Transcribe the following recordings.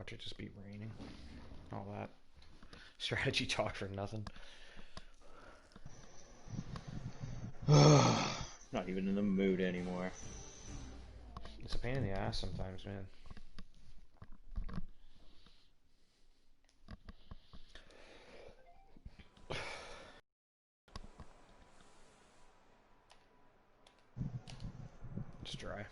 Watch it just be raining. All that. Strategy talk for nothing. Not even in the mood anymore. It's a pain in the ass sometimes, man. It's dry.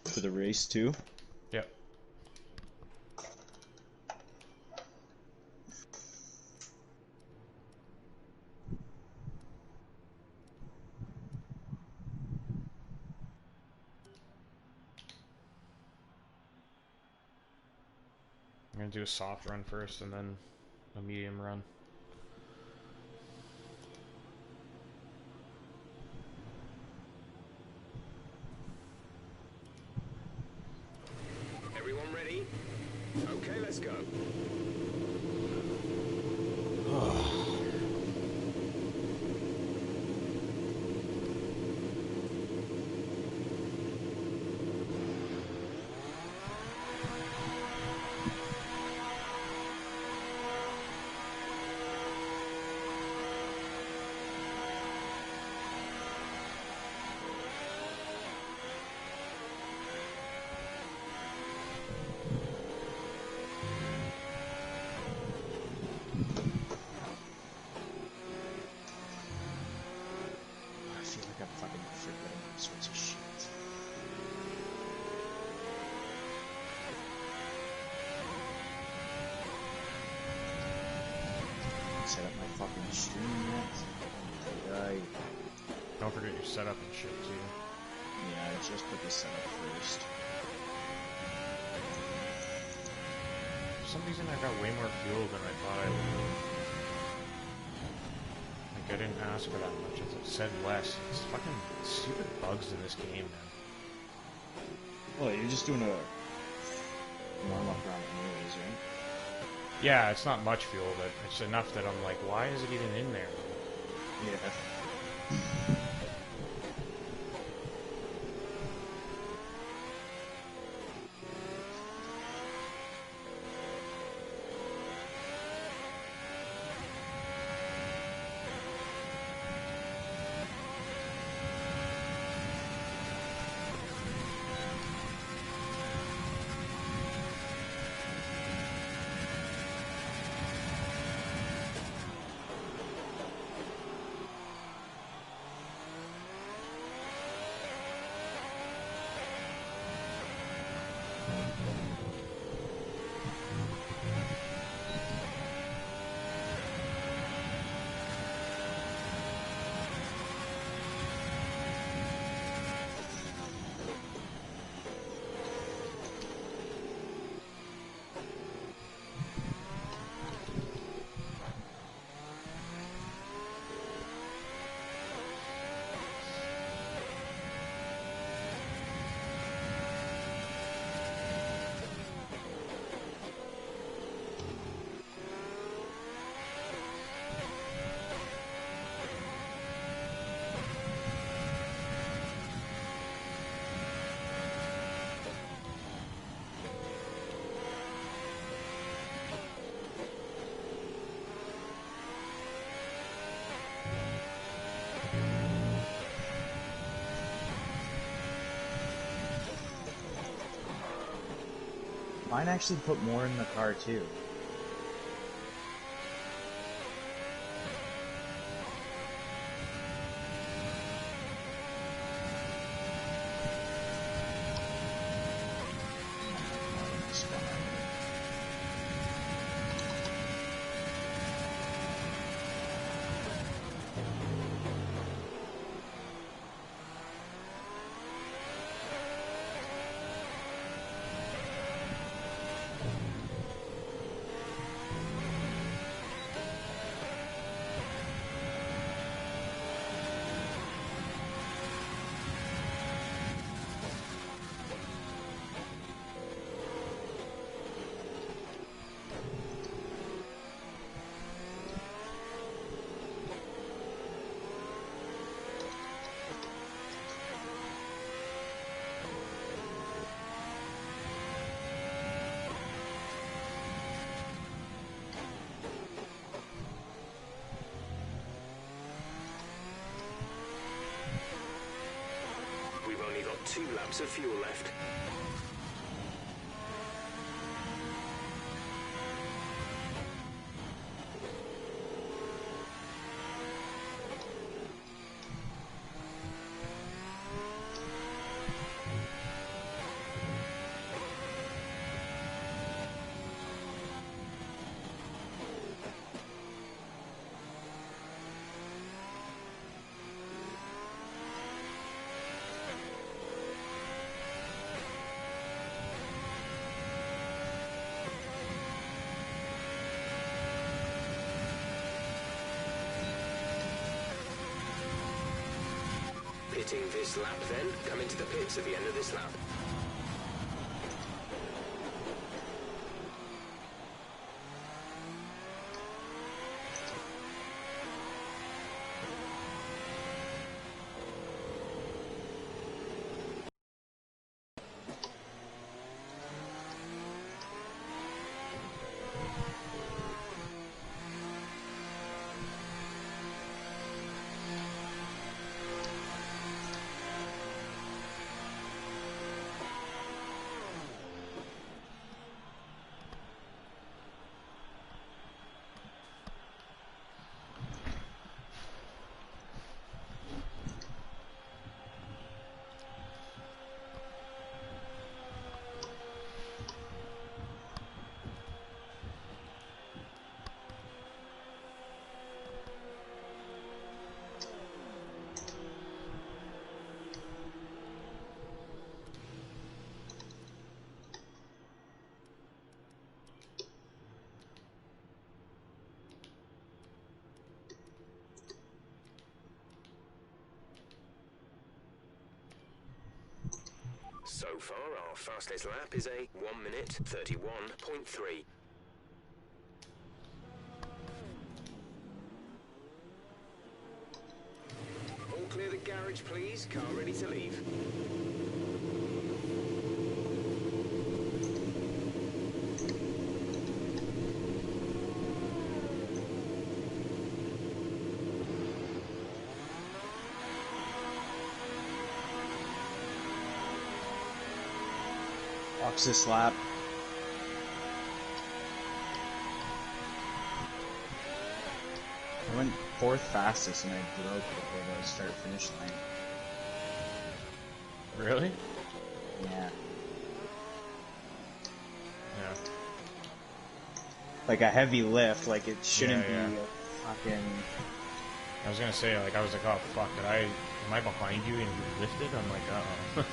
For the race too? Yep. I'm gonna do a soft run first and then a medium run. Everyone ready? Okay, let's go. I feel like I'm fucking forgetting all sorts of shit. Set up my fucking stream yet? Right. Don't forget your setup and shit too. Yeah, I just put the setup first. For some reason I got way more fuel than I thought I would. Like I didn't ask for that much. It said less. It's fucking stupid bugs in this game, man. Well, you're just doing a normal round anyways, right? Yeah, it's not much fuel, but it's enough that I'm like, why is it even in there? Yeah. Mine actually put more in the car too. 2 laps of fuel left. Pitting this lap then, come into the pits at the end of this lap. So far, our fastest lap is a 1 minute 31.3. All clear the garage, please. Car ready to leave. Watch this lap. I went 4th fastest and I broke before the start finish line. Really? Yeah. Yeah. Like a heavy lift, like it shouldn't Yeah, be yeah. a fucking... I was gonna say, like, I was like, oh fuck, am I behind you and you lifted? I'm like, uh-oh.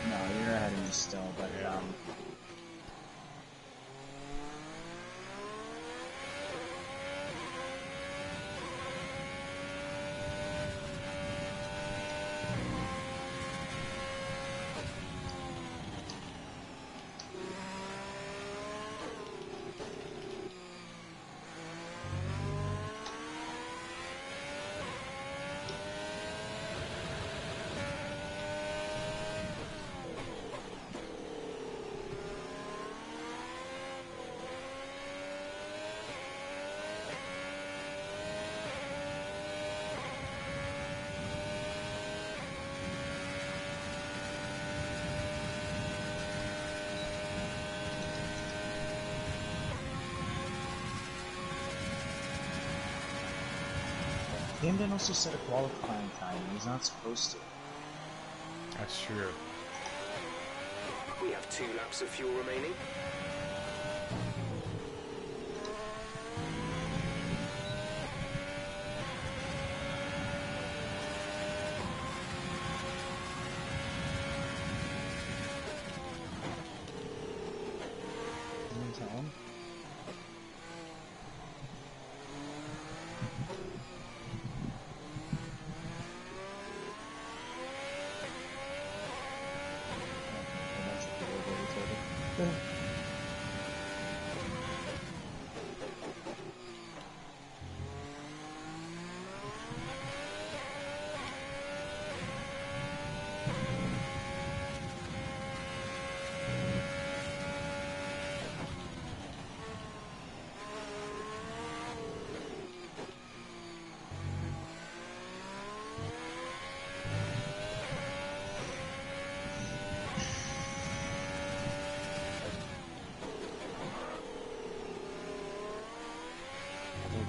No, you're ahead of me still, but Yeah. Camden also set a qualifying time, and he's not supposed to. That's true. We have 2 laps of fuel remaining. Can you tell him?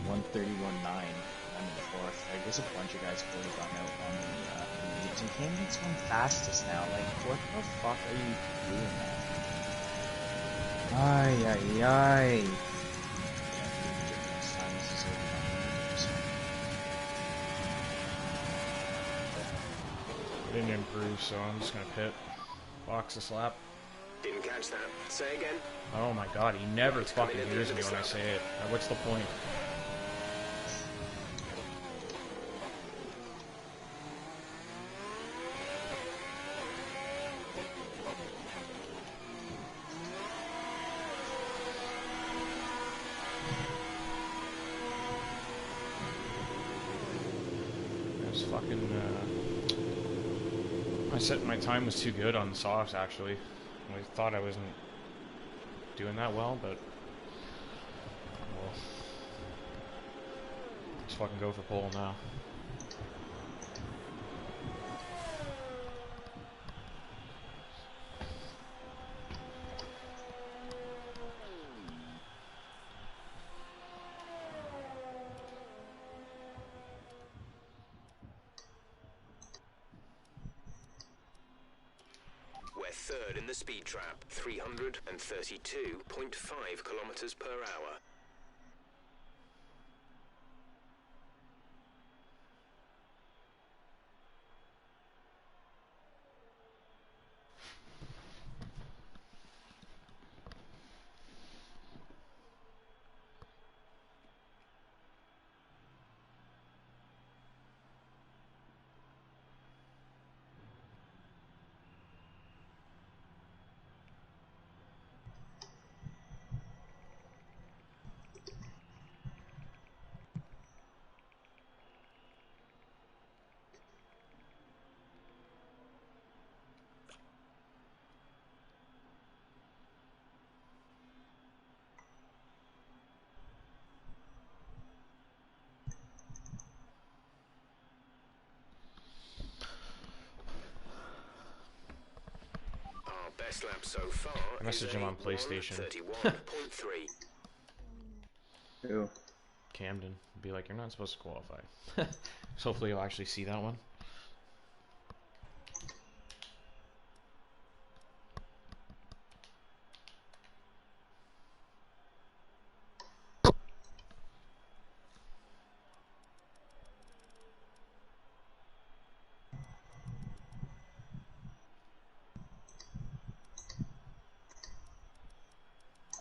131.9. I'm in the fourth. I guess a bunch of guys have already gone out on the leads. And Camden's going fastest now. Like, what the fuck are you doing, man? Ay, ay, ay. I didn't improve, so I'm just gonna pit. Box this lap. Didn't catch that. Say again. Oh my god, he never fucking hears me when I say it. What's the point? It was fucking, my time was too good on the softs, actually. I thought I wasn't doing that well, but well, let's fucking go for pole now. Third in the speed trap, 332.5 kilometers per hour. Best lap so far. I messaged him on PlayStation. 31.3. Who? Camden. Be like, you're not supposed to qualify. So hopefully you'll actually see that one.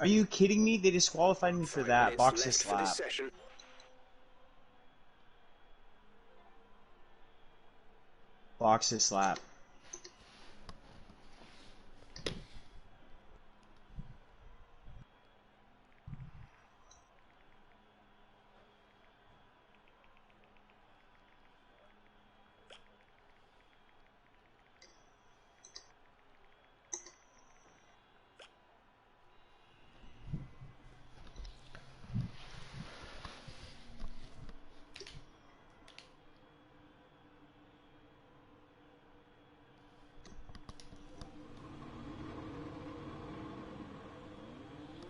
Are you kidding me? They disqualified me for that. Box this lap. Box this lap.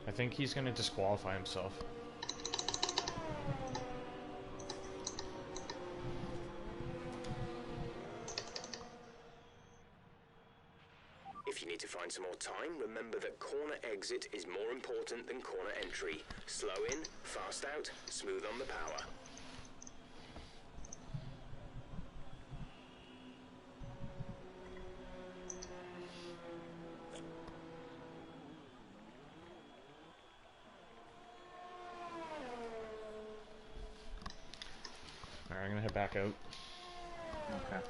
I think he's gonna disqualify himself. If you need to find some more time, remember that corner exit is more important than corner entry. Slow in, fast out, smooth on the power. Alright, I'm gonna head back out. Okay.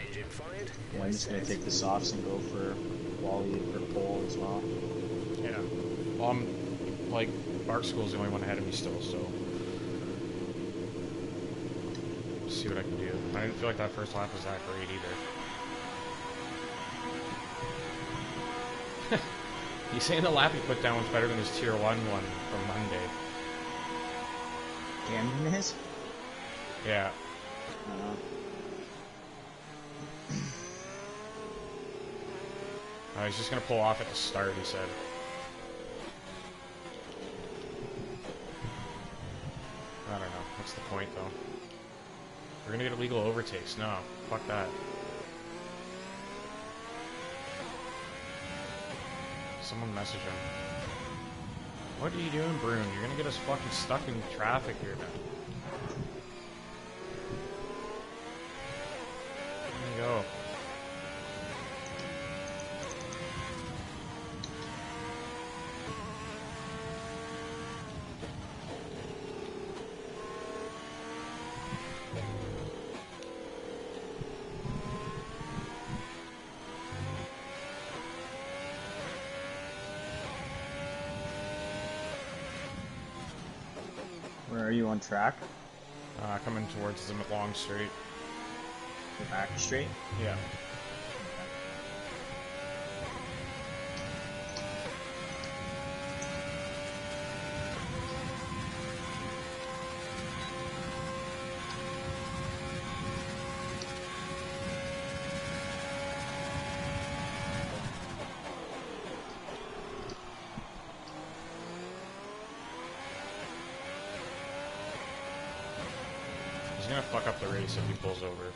Engine fired. Yeah, I'm just gonna take the softs and go for Wally for pole as well. Yeah. Well, I'm, like, Bark School's the only one ahead of me still, so... see what I can do. I didn't feel like that first lap was that great either. He's saying the lap he put down was better than his Tier 1 one from Monday. Camden is? Yeah. He's just gonna pull off at the start, he said. I don't know. What's the point, though? We're gonna get illegal overtakes. No. Fuck that. Someone message him. What are you doing, Brune? You're gonna get us fucking stuck in traffic here now. There you go. Where are you on track? Coming towards the long straight. You're back straight? Yeah. He's gonna fuck up the race if he pulls over.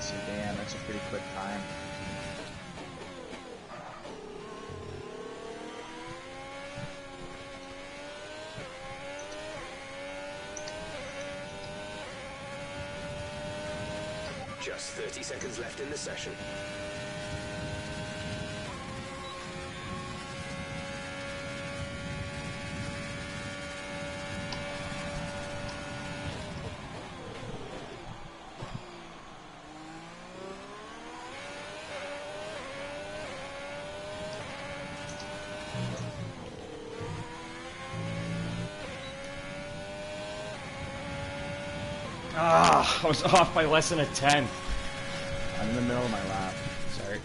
So damn, that's a pretty quick time. Just 30 seconds left in the session. Ah, I was off by less than a tenth. I'm in the middle of my lap. Sorry.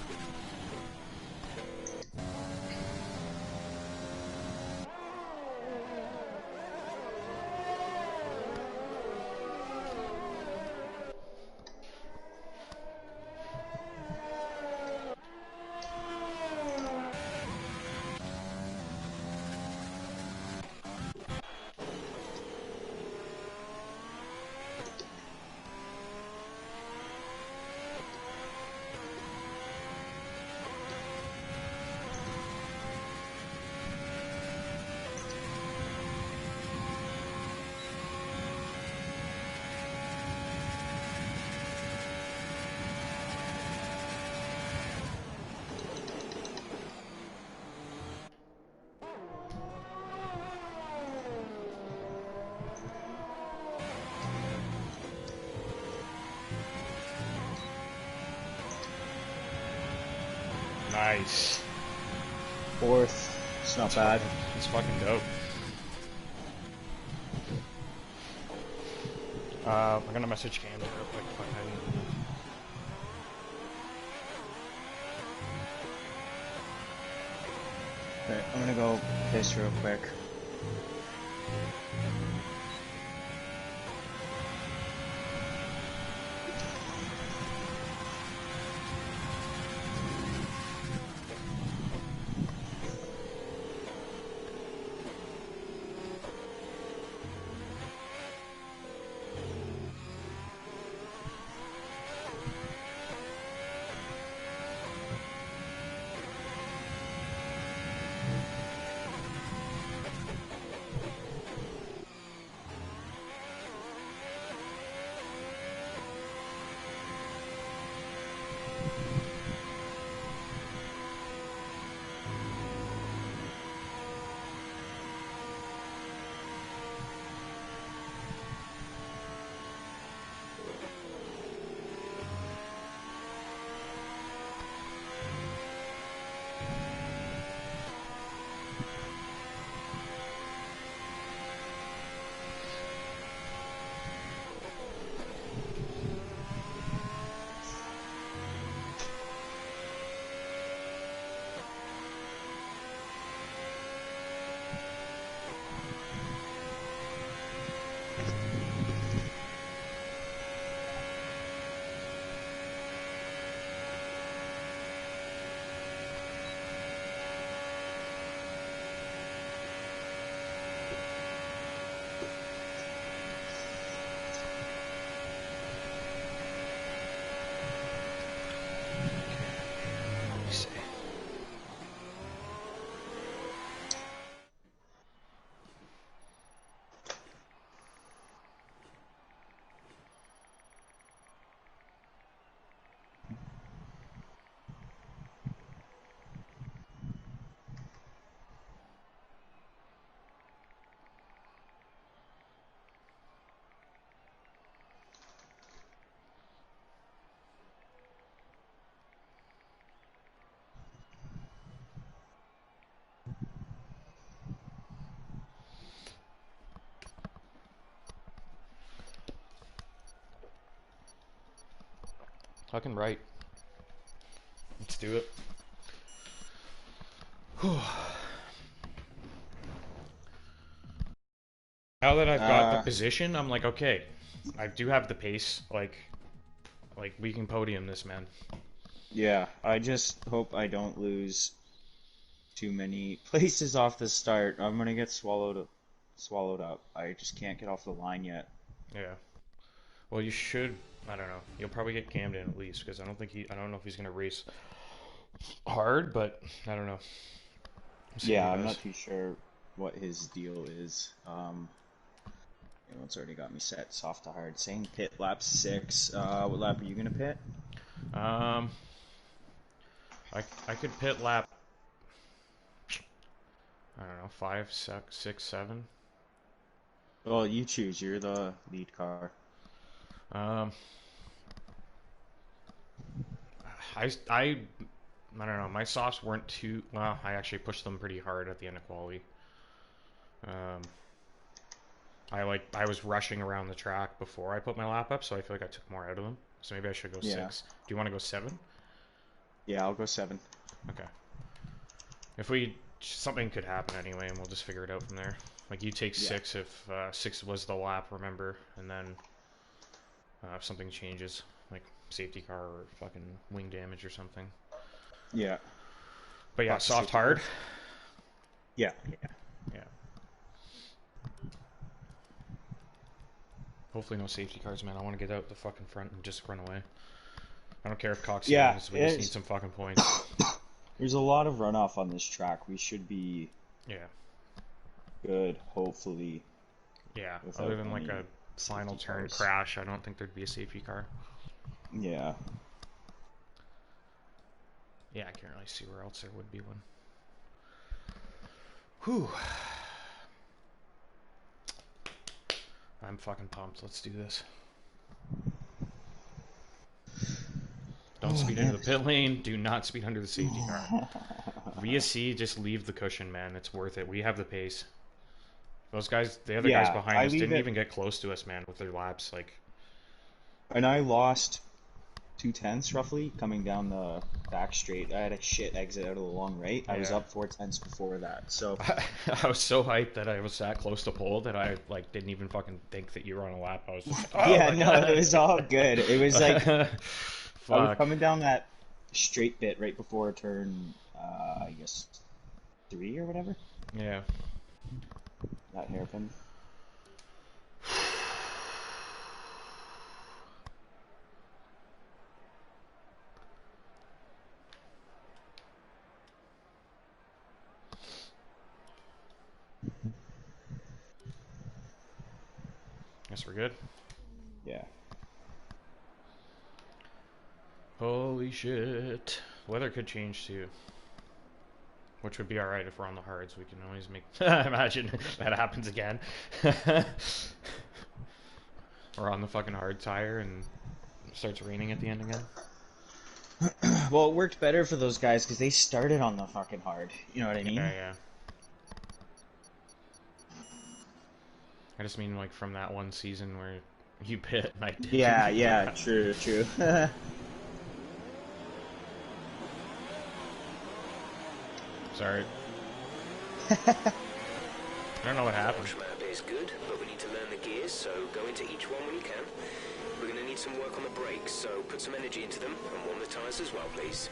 Nice. Fourth. It's not bad. It's fucking dope. I'm gonna message Cam real quick. Okay, I'm gonna go piss real quick. Fucking right. Let's do it. Whew. Now that I've got the position, I'm like, okay, I do have the pace. Like we can podium this, man. Yeah, I just hope I don't lose too many places off the start. I'm gonna get swallowed up. I just can't get off the line yet. Yeah. Well, you should. I don't know. You'll probably get cammed in at least because I don't know if he's gonna race hard, but I don't know. Yeah, I'm not too sure what his deal is. It's already got me set soft to hard. Saying pit lap 6. What lap are you gonna pit? I could pit lap. I don't know, 5, 6, 7. Well, you choose. You're the lead car. I don't know. My softs weren't too well. I actually pushed them pretty hard at the end of quali. I was rushing around the track before I put my lap up, so I feel like I took more out of them. So maybe I should go 6. Do you want to go 7? Yeah, I'll go 7. Okay. If something could happen anyway, and we'll just figure it out from there. Like you take 6 if 6 was the lap, remember, and then if something changes, like safety car or fucking wing damage or something. Yeah. But yeah, soft hard. Yeah. Hopefully no safety cars, man. I want to get out the fucking front and just run away. I don't care if Cox wins. We just need some fucking points. There's a lot of runoff on this track. We should be good, hopefully. Yeah, other than like a final turn crash, I don't think there'd be a safety car. Yeah. Yeah, I can't really see where else there would be one. Whew. I'm fucking pumped. Let's do this. Don't speed into the pit lane. Do not speed under the safety car. Via C, just leave the cushion, man. It's worth it. We have the pace. Those guys, the other guys behind us didn't even get close to us, man, with their laps. And I lost 2/10 roughly coming down the back straight. I had a shit exit out of the long right. I was up 4/10 before that. So I was so hyped that I was that close to pole that I didn't even fucking think that you were on a lap. I was just it was all good. It was like I was coming down that straight bit right before turn I guess 3 or whatever. Yeah. That hairpin. Guess we're good. Yeah. Holy shit. Weather could change too. Which would be alright if we're on the hards. We can always make... Imagine that happens again. We're on the fucking hard tire and it starts raining at the end again. Well, it worked better for those guys because they started on the fucking hard. You know what I mean? Yeah. I just mean like from that one season where you pit and I did. Yeah, true. Sorry. I don't know what happened. Map is good, but we need to learn the gears, so go into each one when you can. We're going to need some work on the brakes, so put some energy into them and warm the tyres as well, please.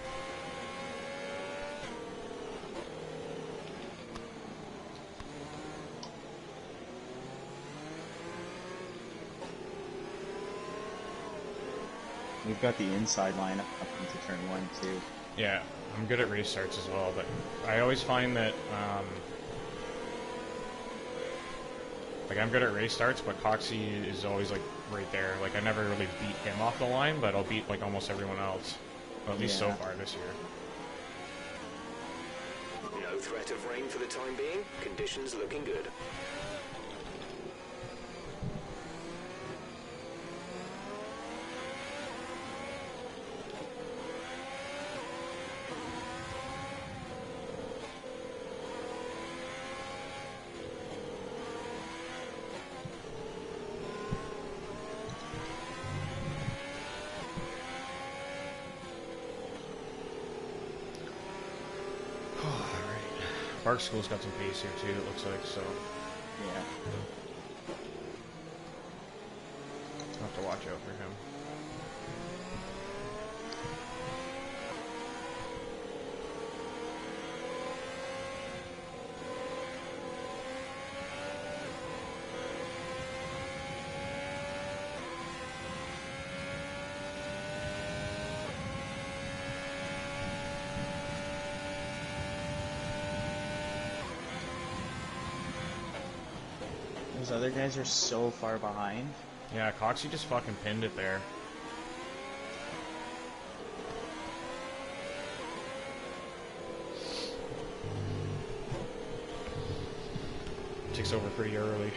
We've got the inside line up into turn 1 too. Yeah, I'm good at race starts as well, but I always find that I'm good at race starts, but Coxie is always right there. I never really beat him off the line, but I'll beat almost everyone else. Well, at least so far this year. No threat of rain for the time being. Conditions looking good. Park School's got some pace here too, it looks like, so. Yeah. I'll have to watch out for him. Those other guys are so far behind. Yeah, Coxie just fucking pinned it there. Takes over pretty early.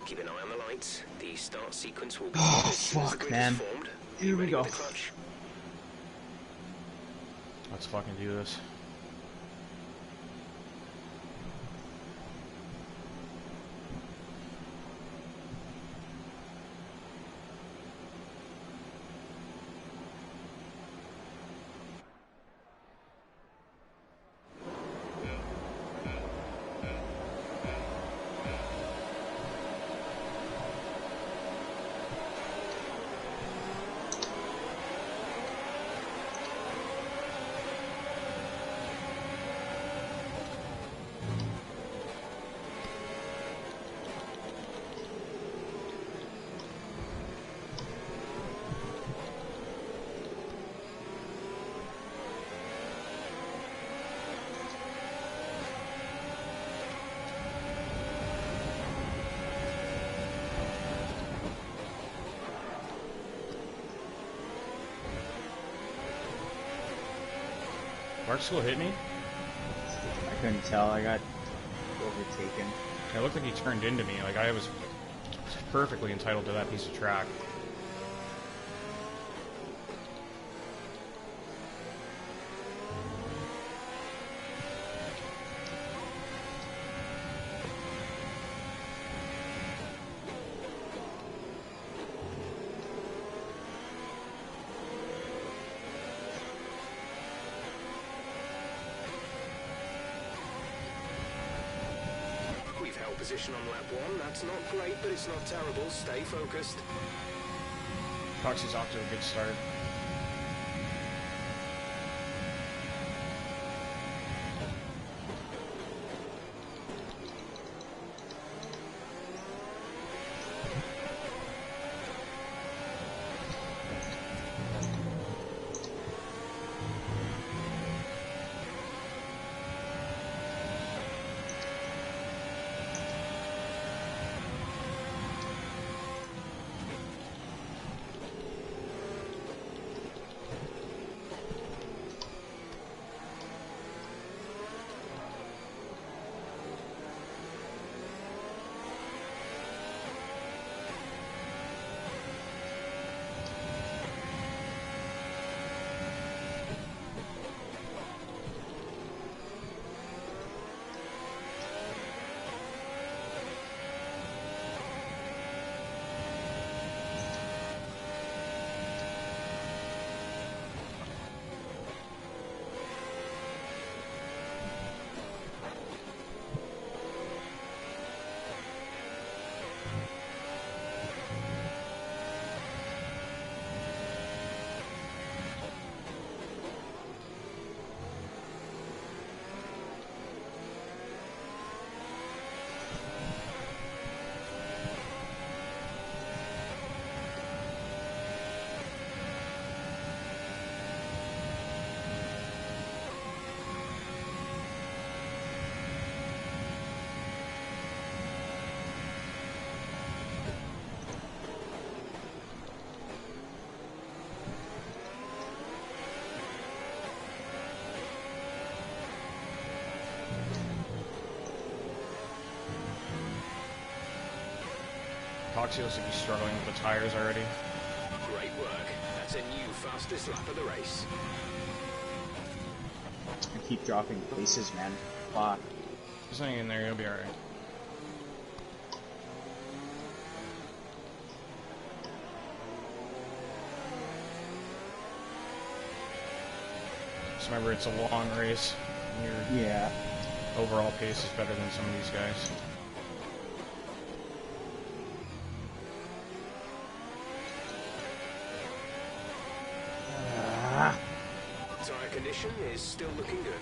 Keep an eye on the lights. The start sequence will be Oh, as soon as the fuck, grid is man. formed. Here we Ready go. with the clutch? Let's fucking do this. Park School hit me? I couldn't tell. I got overtaken. It looked like he turned into me. Like, I was perfectly entitled to that piece of track. Position on lap 1, that's not great, but it's not terrible. Stay focused. Coxie's off to a good start. Coxie looks like he's struggling with the tires already. Great work. That's a new fastest lap of the race. I keep dropping places, man. Fuck. Just hang in there, you'll be alright. Just remember, it's a long race. And your overall pace is better than some of these guys. Tyre condition is still looking good.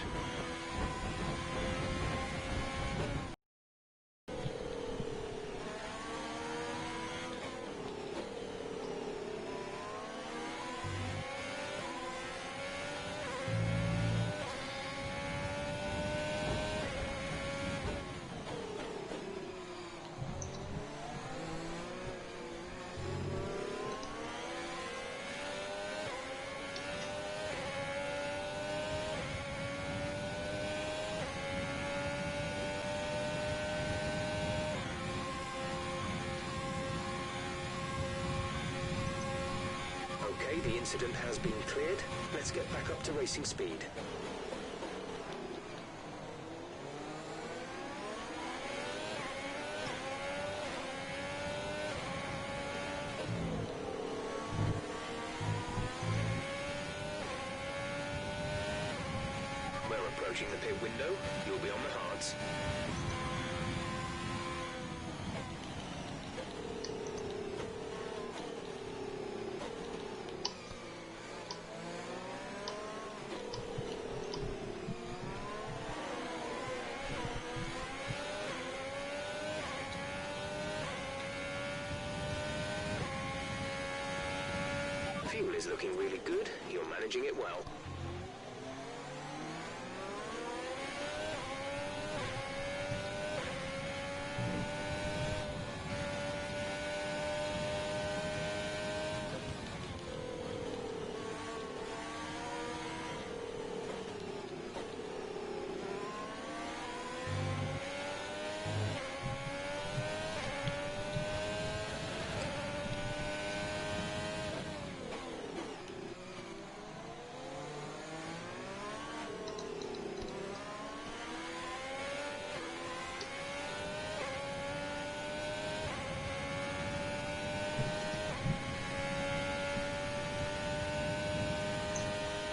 Okay, the incident has been cleared. Let's get back up to racing speed. We're approaching the pit window. You'll be on the hards. Fuel is looking really good. You're managing it well.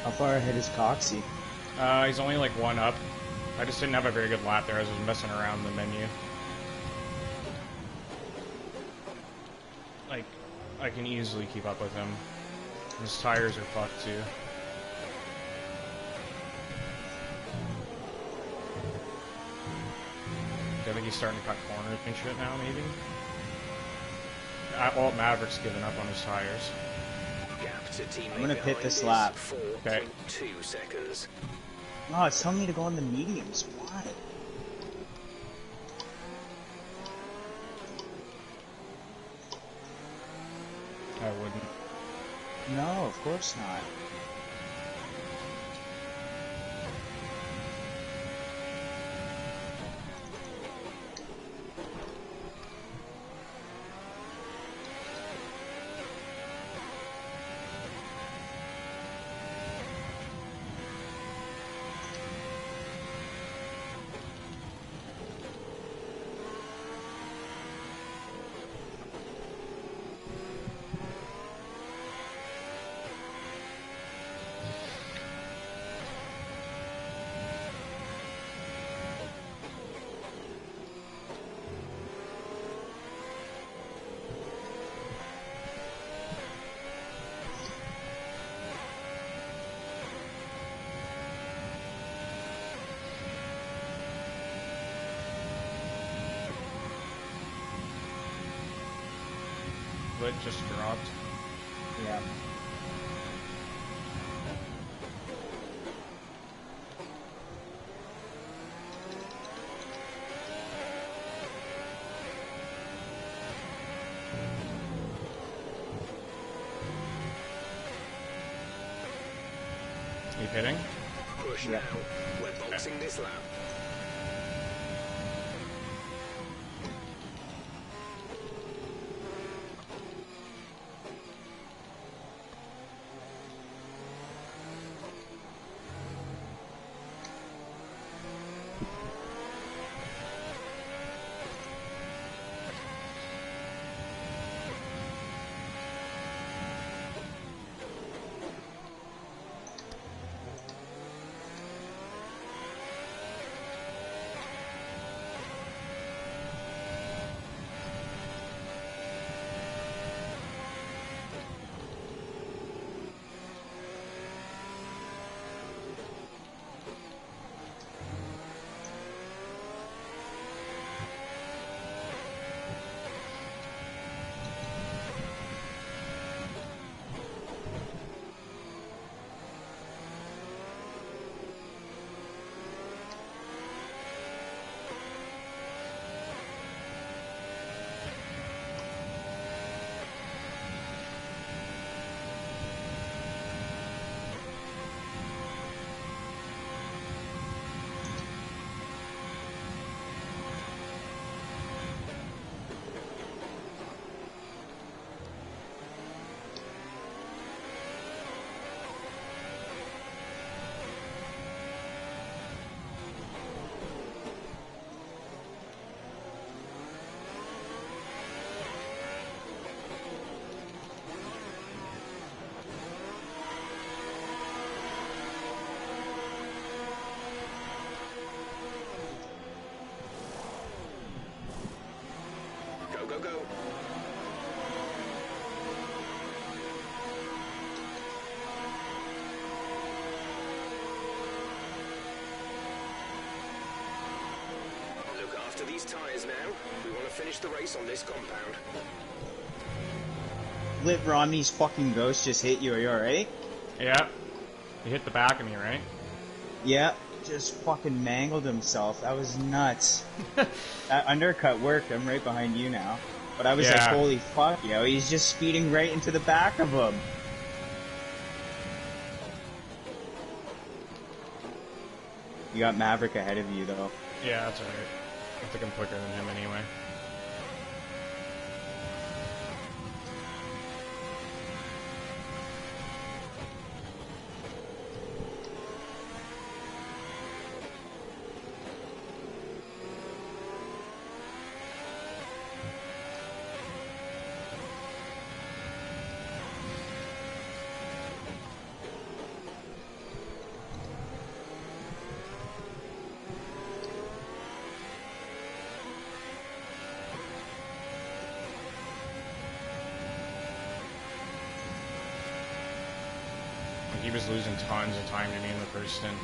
How far ahead is Coxie? He's only like one up. I just didn't have a very good lap there. I was just messing around in the menu. Like, I can easily keep up with him. His tires are fucked too. I think he's starting to cut corners and shit now, maybe? Well, Maverick's giving up on his tires. I'm gonna pit this lap. Okay. 2 seconds. No, it's telling me to go on the mediums. Why? I wouldn't. No, of course not. Lit just dropped. Yeah. Are you pitting? Push now. We're boxing this lap. these tyres now. We want to finish the race on this compound. Lit Romney's fucking ghost just hit you. Are you alright? Yeah. He hit the back of me, right? Yeah. Just fucking mangled himself. That was nuts. That undercut worked. I'm right behind you now. But I was like, holy fuck, yo. He's just speeding right into the back of him. You got Maverick ahead of you, though. Yeah, that's alright. I think I'm quicker than him anyway. He was losing tons of time to me in the first stint.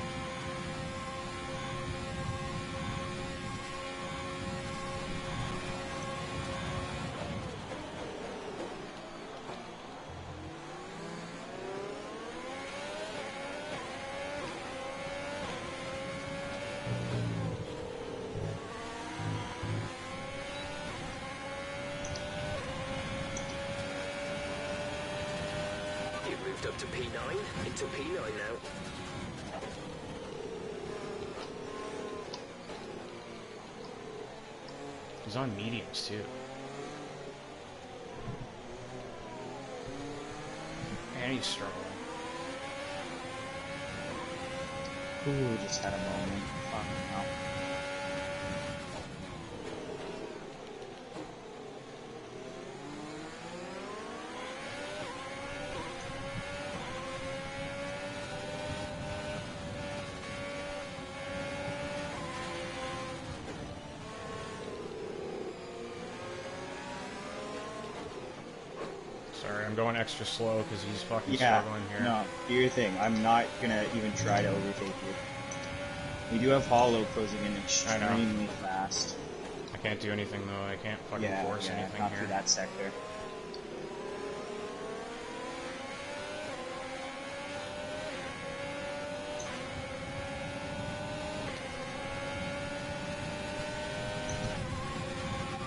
Up to P9, into P9 now. He's on mediums too. And he's struggling. Ooh, just had a moment. Fuck, no. Sorry, I'm going extra slow because he's fucking struggling here. No, do your thing. I'm not gonna even try to overtake you. We do have Hollow closing in extremely fast. I can't do anything though. I can't fucking force anything not here. through that sector.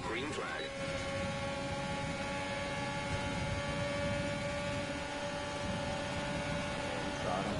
Green flag. Got him.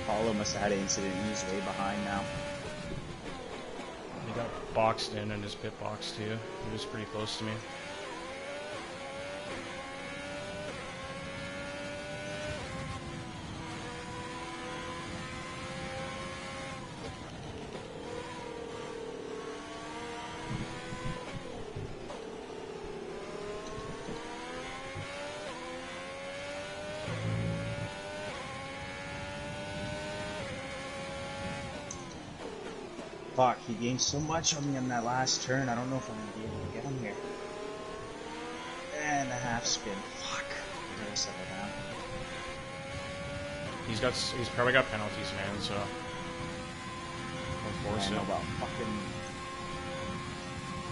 Paulo must have had an incident. He's way behind now. He got boxed in his pit box too. He was pretty close to me. Fuck, he gained so much on me on that last turn. I don't know if I'm gonna be able to get him here. And a half spin. Fuck. I gotta settle down. He's probably got penalties, man. So don't force I it. know about fucking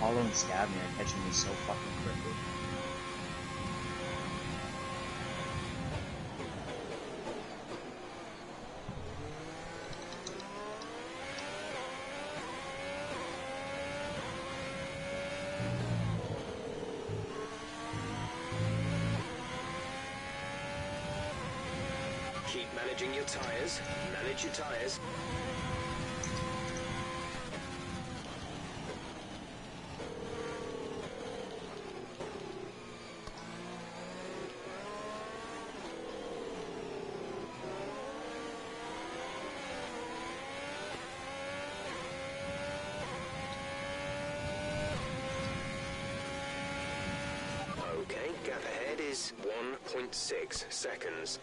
Hollow and Scabney are catching me so fucking quickly. Keep managing your tyres. Manage your tyres. is 1.6 seconds.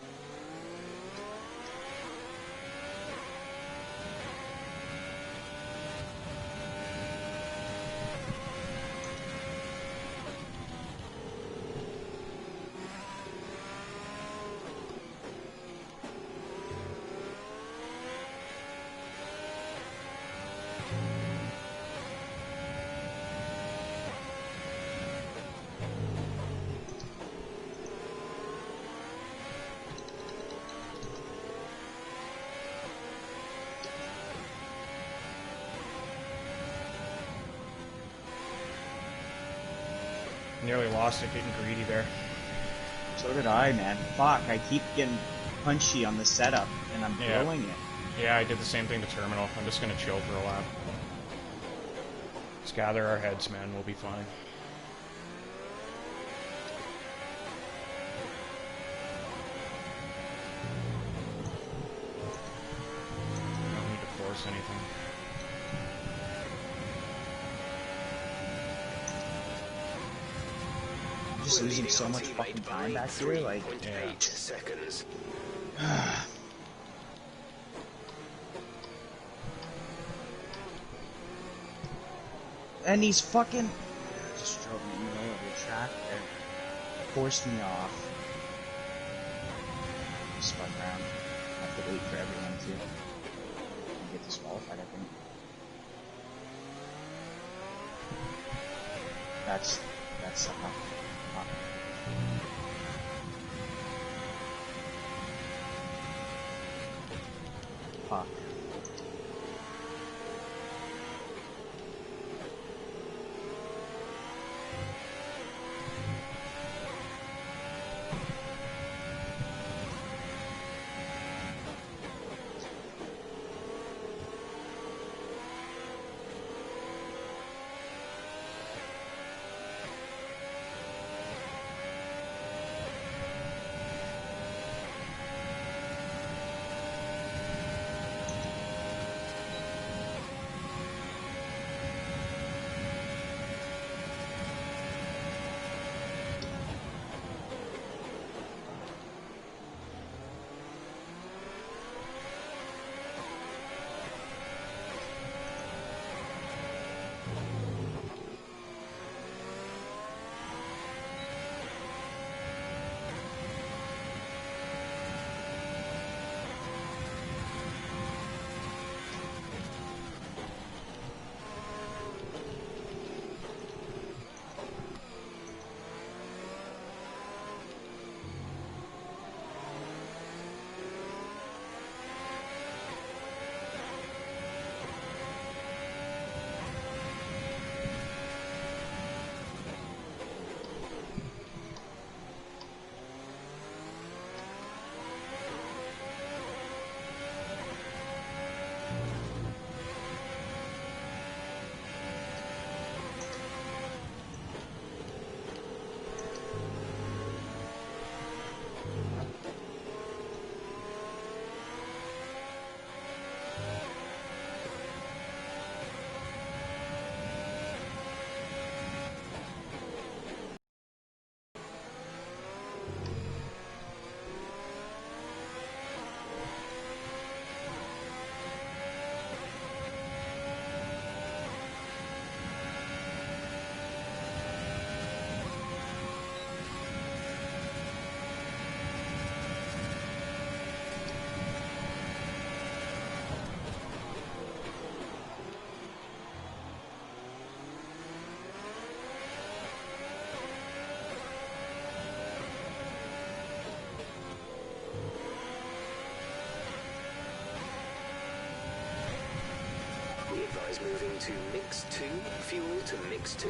Nearly lost it getting greedy there. So did I, man. Fuck, I keep getting punchy on the setup, and I'm blowing it. Yeah, I did the same thing to terminal. I'm just gonna chill for a lap. Let's gather our heads, man. We'll be fine. Don't need to force anything. I'm just losing so much fucking time back here, like... 3.8 seconds. And these fucking... just drove me in the middle of the track there. Forced me off. Just spun around. I have to wait for everyone to get disqualified, I think. That's fuck. Is moving to mix 2, fuel to mix 2.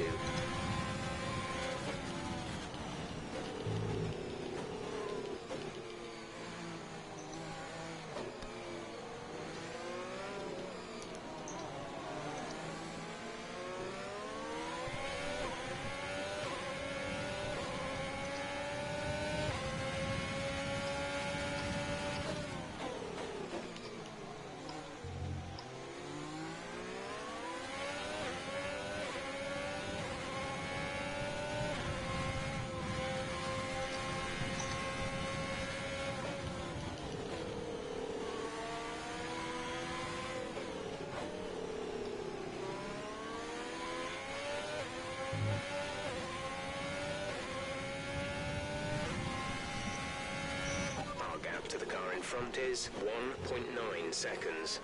in front is 1.9 seconds.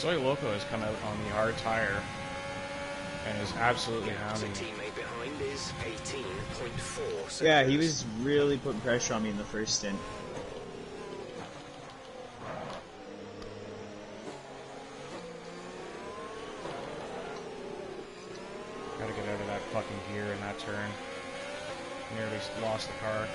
Soy Loco has come out on the hard tire and is absolutely hounding me. Teammate behind is 18.4 seconds. Yeah, he was really putting pressure on me in the first stint. Gotta get out of that fucking gear in that turn. Nearly lost the car.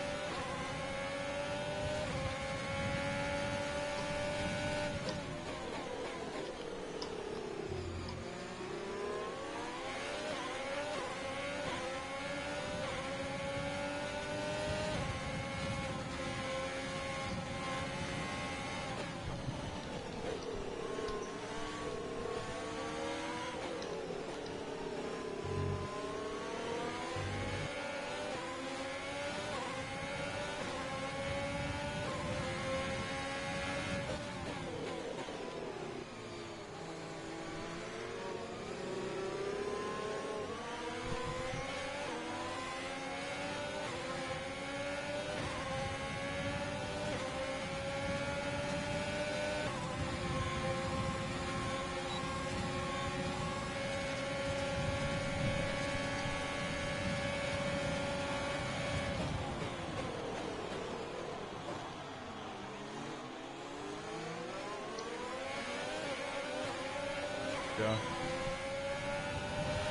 Yeah.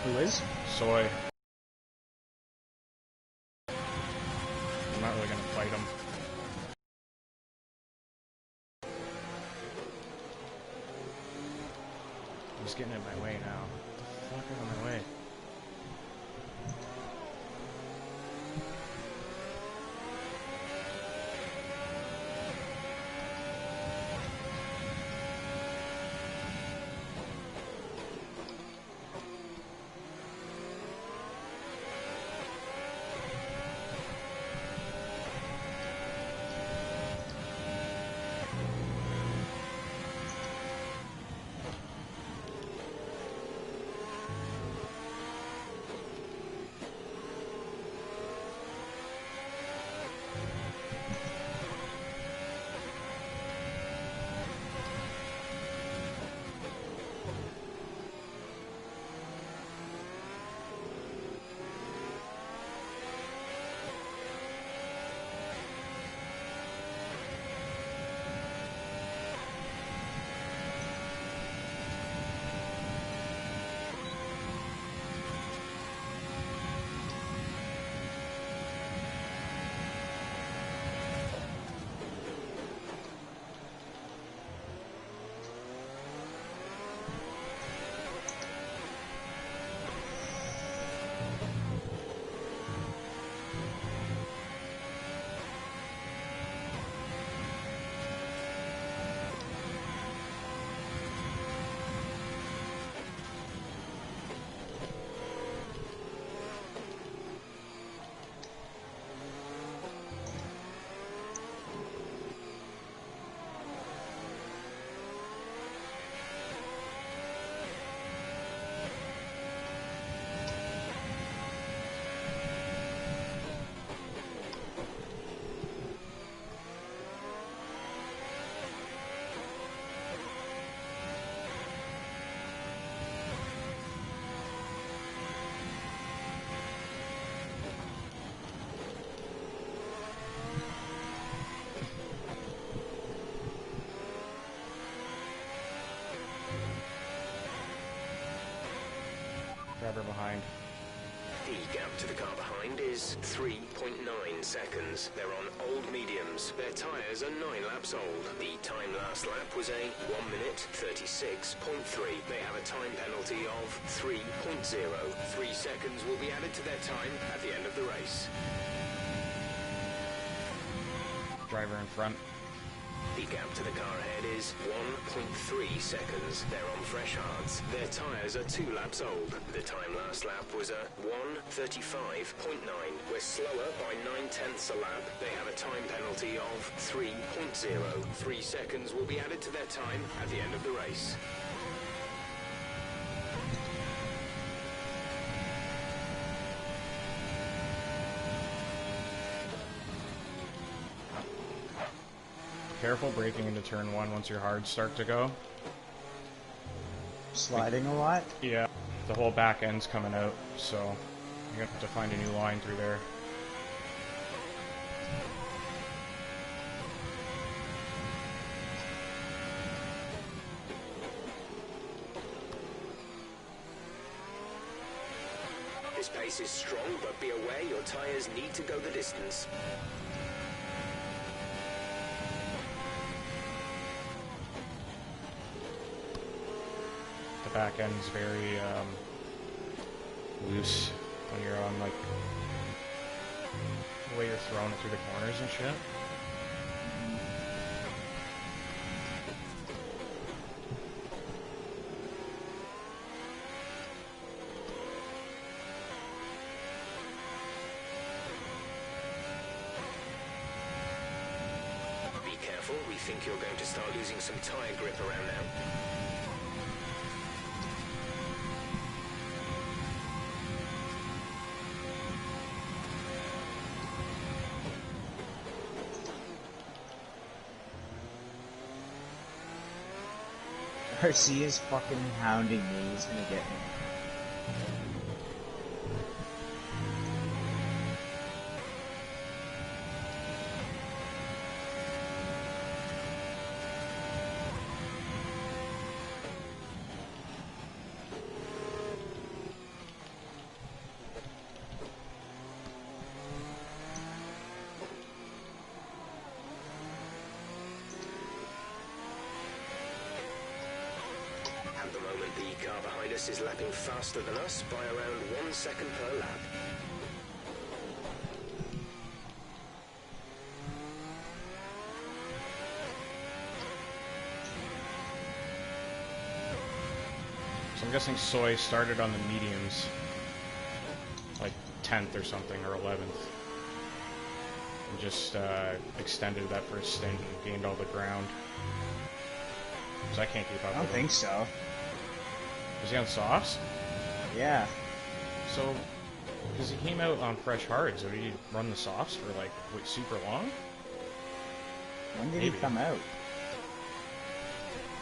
Who is? Soy. I'm not really gonna fight him. He's getting in my way now. What the fuck is in my way? 3.9 seconds. They're on old mediums. Their tyres are 9 laps old. The time last lap was a 1 minute 36.3. They have a time penalty of 3.0. 3 seconds will be added to their time at the end of the race. Driver in front. The gap to the car ahead is 1.3 seconds. They're on fresh hards. Their tyres are 2 laps old. The time last lap was a 1:35.9. We're slower by 9/10ths a lap. They have a time penalty of 3.0. 3 seconds will be added to their time at the end of the race. Careful braking into turn 1 once your hards start to go. Sliding a lot? Yeah, the whole back end's coming out, so you're gonna have to find a new line through there. This pace is strong, but be aware your tyres need to go the distance. The back end's very loose when you're on, like, the way you're throwing it through the corners and shit. Be careful, we think you're going to start losing some tyre grip around now. RC is fucking hounding me. He's gonna get me. At the moment, the car behind us is lapping faster than us by around 1 second per lap. So I'm guessing Soy started on the mediums, like 10th or something, or 11th. And just extended that first stint and gained all the ground. Because I can't keep up I don't with him. think so. Was he on softs? Yeah. So, because he came out on fresh hards, so did he run the softs for, like, super long? When did Maybe. he come out?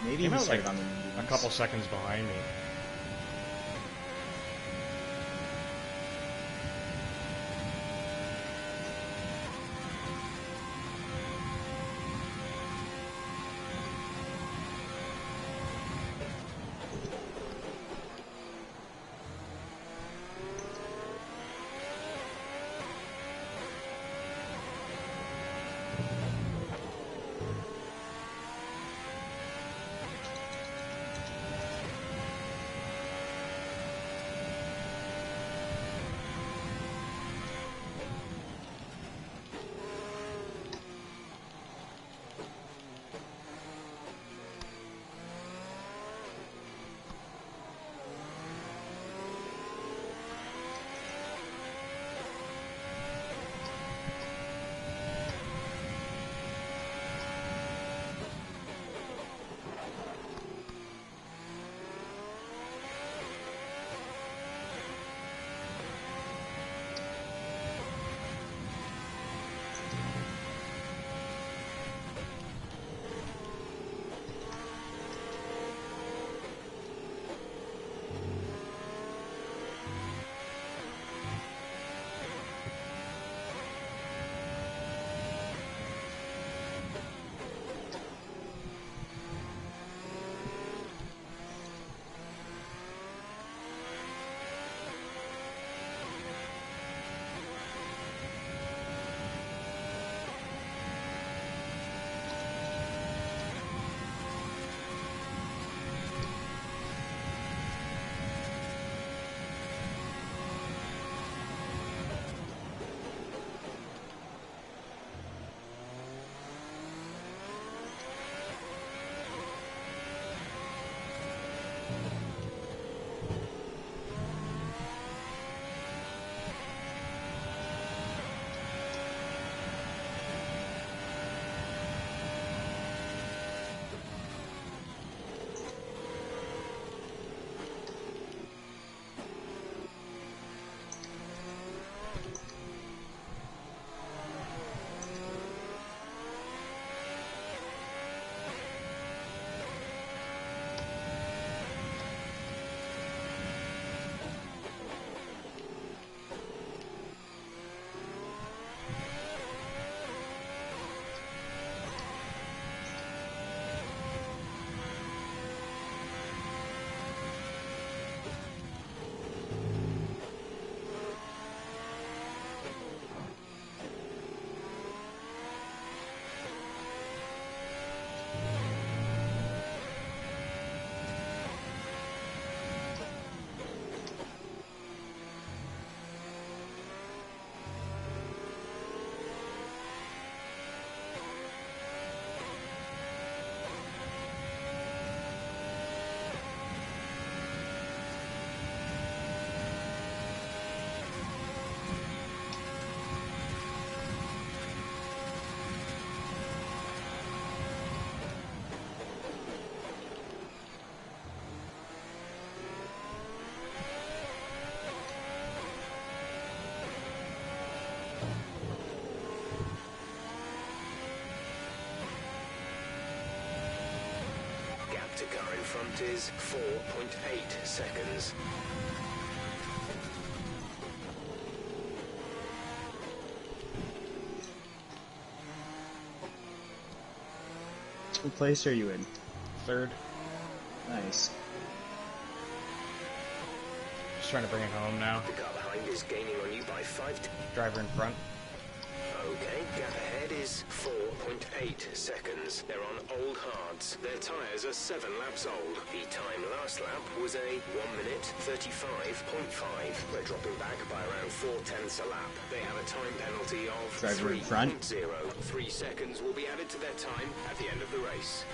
Maybe Came he out, started like, on the mediums. a couple seconds behind me. front is 4.8 seconds. What place are you in? Third. Nice. Just trying to bring it home now. The car behind is gaining on you by 5. Driver in front. Okay, gap ahead is 4.8 seconds. They're on old hards. Their tyres are 7 laps old. The time last lap was a 1 minute 35.5. We're dropping back by around 4/10 a lap. They have a time penalty of Driver in front. 3.0. 3 seconds will be added to their time at the end of the race.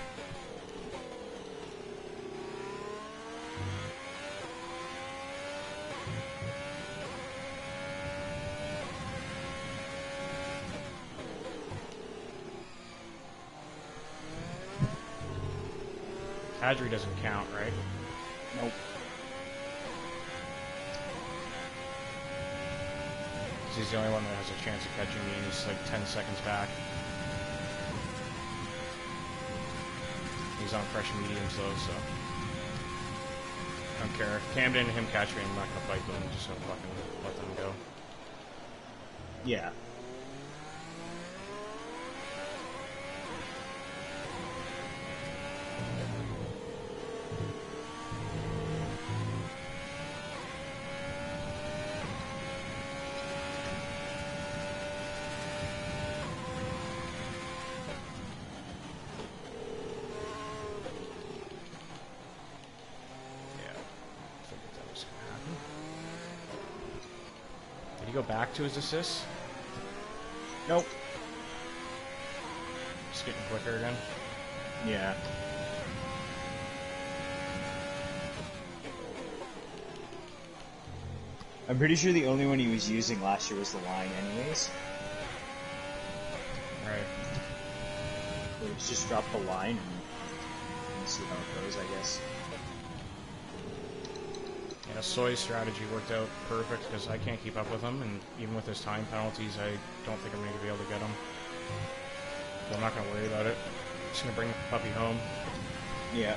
Hadri doesn't count, right? Nope. He's the only one that has a chance of catching me, and he's like 10 seconds back. He's on fresh mediums though, so I don't care. If Camden and him catch me, I'm not gonna fight them. I'm just gonna fucking let them go. Yeah. Go back to his assists. Nope. Just getting quicker again. Yeah. I'm pretty sure the only one he was using last year was the line anyways. Right. So let's just drop the line and see how it goes, I guess. Yeah, Soy's strategy worked out perfect because I can't keep up with him, and even with his time penalties, I don't think I'm going to be able to get him. So I'm not going to worry about it. Just going to bring the puppy home. Yeah.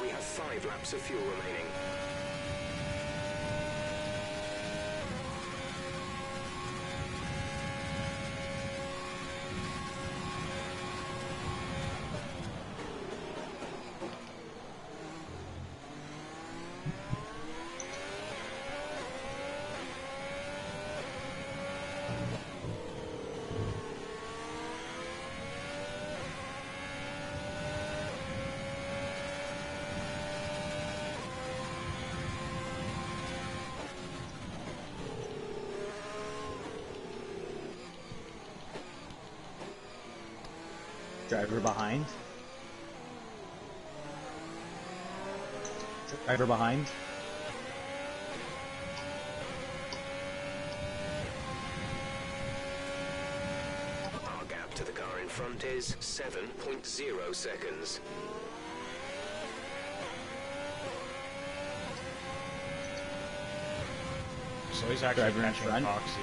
We have 5 laps of fuel remaining. Driver behind. Driver behind. Our gap to the car in front is 7.0 seconds. So he's actually Driver in catching front. Foxy.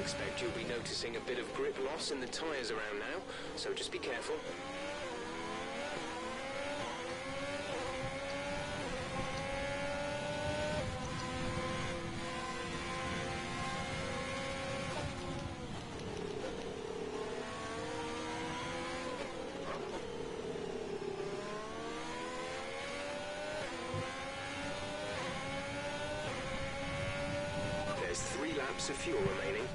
expect you'll be noticing a bit of grip loss in the tyres around now, so just be careful. There's 3 laps of fuel remaining.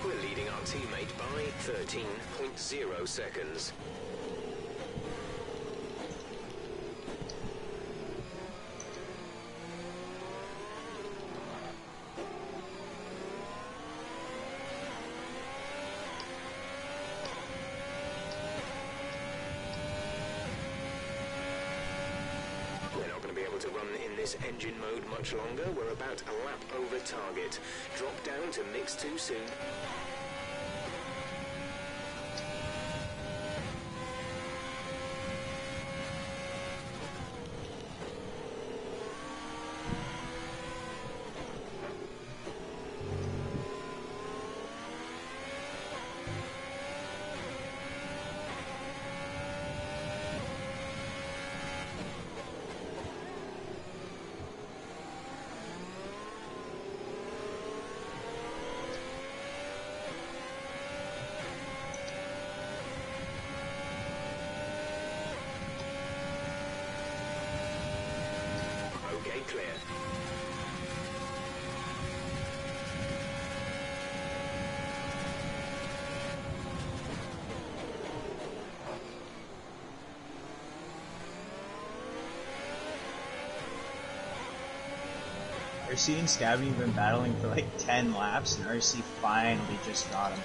We're leading our teammate by 13.0 seconds. We're not going to be able to run in this engine mode much longer. We're about a lap over target. Drop down to mix 2 soon. Okay, clear. RC and Scabby have been battling for like 10 laps, and RC finally just got him.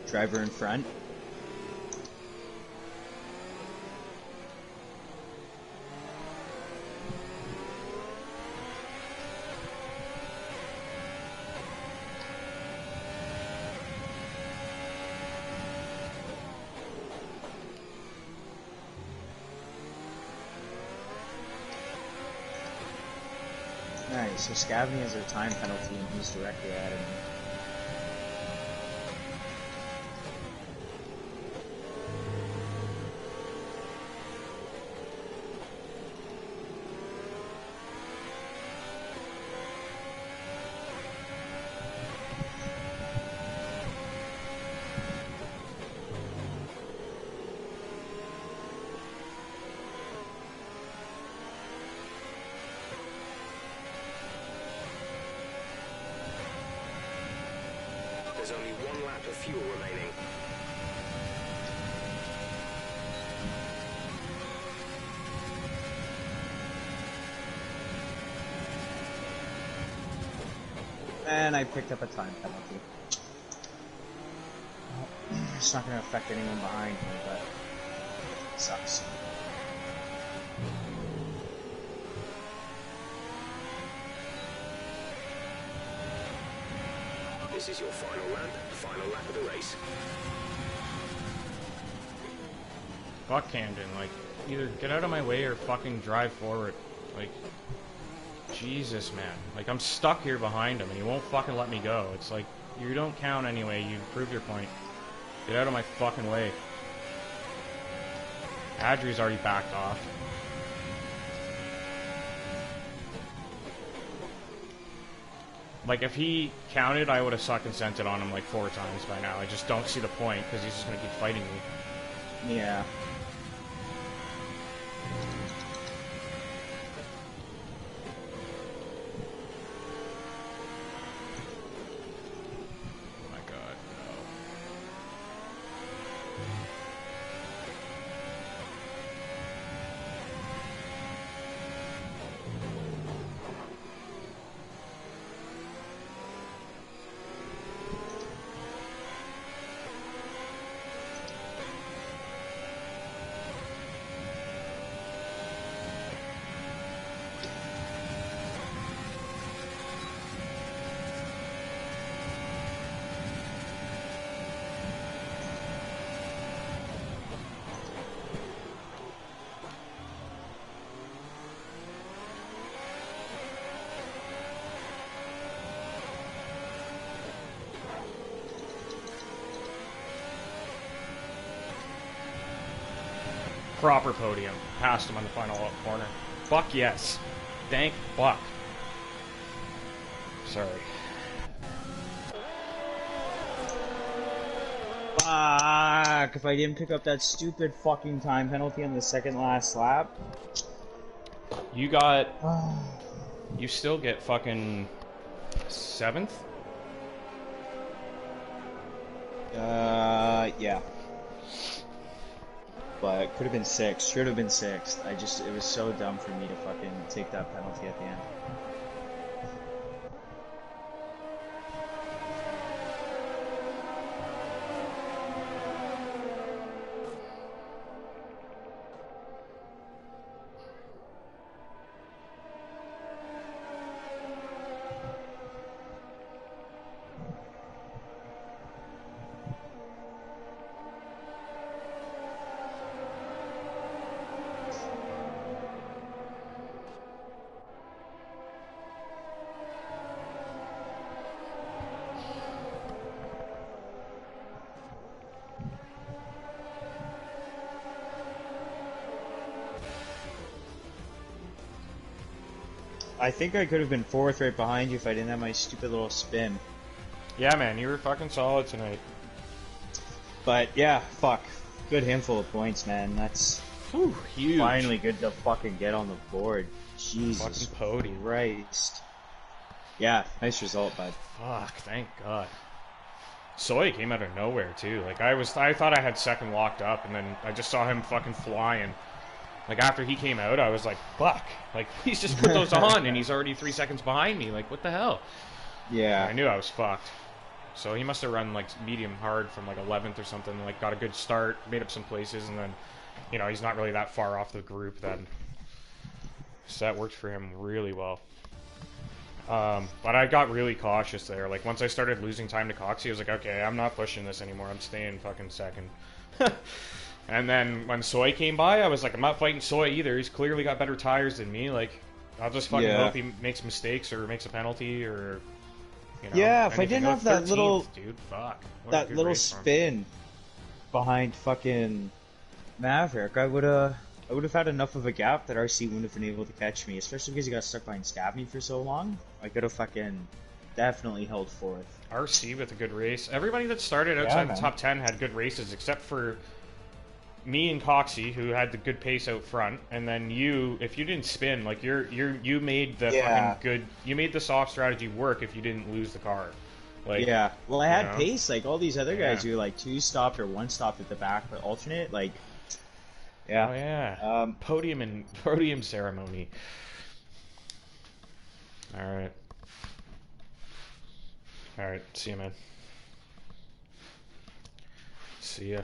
Driver in front. Nice, so Scabney has a time penalty and he's directly at him. There's only 1 lap of fuel remaining. And I picked up a time penalty. It's not going to affect anyone behind me, but it sucks. This is your final lap of the race. Fuck Camden, like, either get out of my way or fucking drive forward. Like, Jesus, man. Like, I'm stuck here behind him and he won't fucking let me go. It's like, you don't count anyway, you've proved your point. Get out of my fucking way. Adri's already backed off. Like, if he counted, I would have suck and sent it on him like 4 times by now. I just don't see the point, because he's just going to keep fighting me. Yeah. My God, no. Proper podium. Passed him on the final corner. Fuck yes. Thank fuck. Sorry. Fuck! If I didn't pick up that stupid fucking time penalty on the second last lap. You got... You still get fucking... 7th? Yeah. But could have been 6th. Should have been 6th. It was so dumb for me to fucking take that penalty at the end. I think I could have been 4th right behind you if I didn't have my stupid little spin. Yeah, man, you were fucking solid tonight. But yeah, fuck. Good handful of points, man. That's huge. Finally good to fucking get on the board. Jesus fucking podium. Christ. Yeah, nice result, bud. Fuck, thank God. Soy came out of nowhere too. Like I thought I had second locked up, and then I just saw him fucking flying. Like, after he came out, I was like, fuck. Like, he's just put those on, and he's already 3 seconds behind me. Like, what the hell? Yeah. I knew I was fucked. So he must have run, like, medium hard from, like, 11th or something. Like, got a good start, made up some places, and then, you know, he's not really that far off the group then. So that worked for him really well. But I got really cautious there. Like, once I started losing time to Coxie, I was like, okay, I'm not pushing this anymore. I'm staying fucking second. And then when Soy came by, I was like, I'm not fighting Soy either. He's clearly got better tires than me. Like, I'll just fucking hope he makes mistakes or makes a penalty or, you know. Yeah, if I didn't have that little, dude, fuck. That little spin behind fucking Maverick, I would have had enough of a gap that RC wouldn't have been able to catch me, especially because he got stuck behind Scabney for so long. I could have fucking definitely held 4th. RC with a good race. Everybody that started outside the top 10 had good races, except for me and Coxie, who had the good pace out front, and then you, if you didn't spin, like you made the fucking good, you made the soft strategy work if you didn't lose the car. Like, yeah, well, I had pace like all these other guys who like 2 stopped or 1 stopped at the back, but alternate, like, yeah. Oh yeah. Podium ceremony. All right. See ya, man. See ya.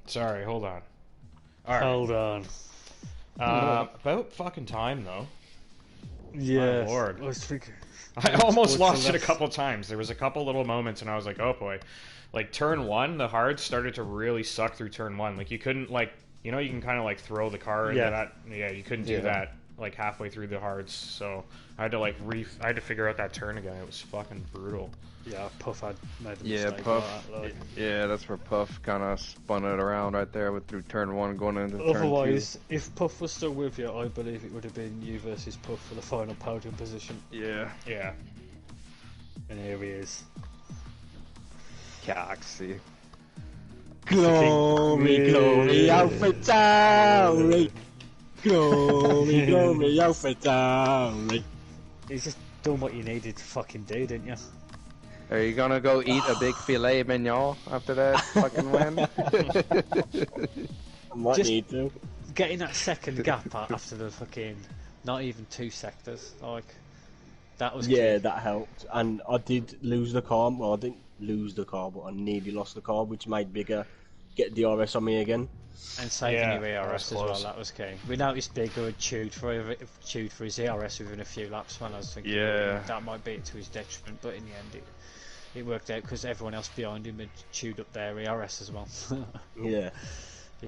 Sorry, hold on. All right. Hold on. About fucking time, though. Yeah. My lord. I was thinking. I almost lost it a couple times. There was a couple little moments, and I was like, oh boy. Like, turn 1, the hards started to really suck through turn 1. Like, you couldn't, like, you know, you can kind of, like, throw the car into that. Yeah, you couldn't do that, like, halfway through the hards. So I had to, like, I had to figure out that turn again. It was fucking brutal. Yeah, Puff had made a Yeah, mistake. Puff. Like. Yeah, that's where Puff kind of spun it around right there through turn 1 going into turn 2. Otherwise, if Puff was still with you, I believe it would have been you versus Puff for the final podium position. Yeah. Yeah. And here he is. Coxy. Glory, glory, Alpha Tauri. Glory, glory, Alpha Tauri. He's just done what you needed to fucking do, didn't you? Are you gonna go eat a big filet mignon after that fucking win? I might Just- need to. Getting that second gap after the fucking not even 2 sectors, like that was Yeah, key. that helped. And I did lose the car. Well, I didn't lose the car, but I nearly lost the car, which made Bigga get DRS on me again. And saving Yeah, your that ERS was as well, close. that was key. We noticed Bigga had chewed for his ERS within a few laps, when I was thinking that might be to his detriment, but in the end it worked out because everyone else behind him had chewed up their ERS as well. Yeah.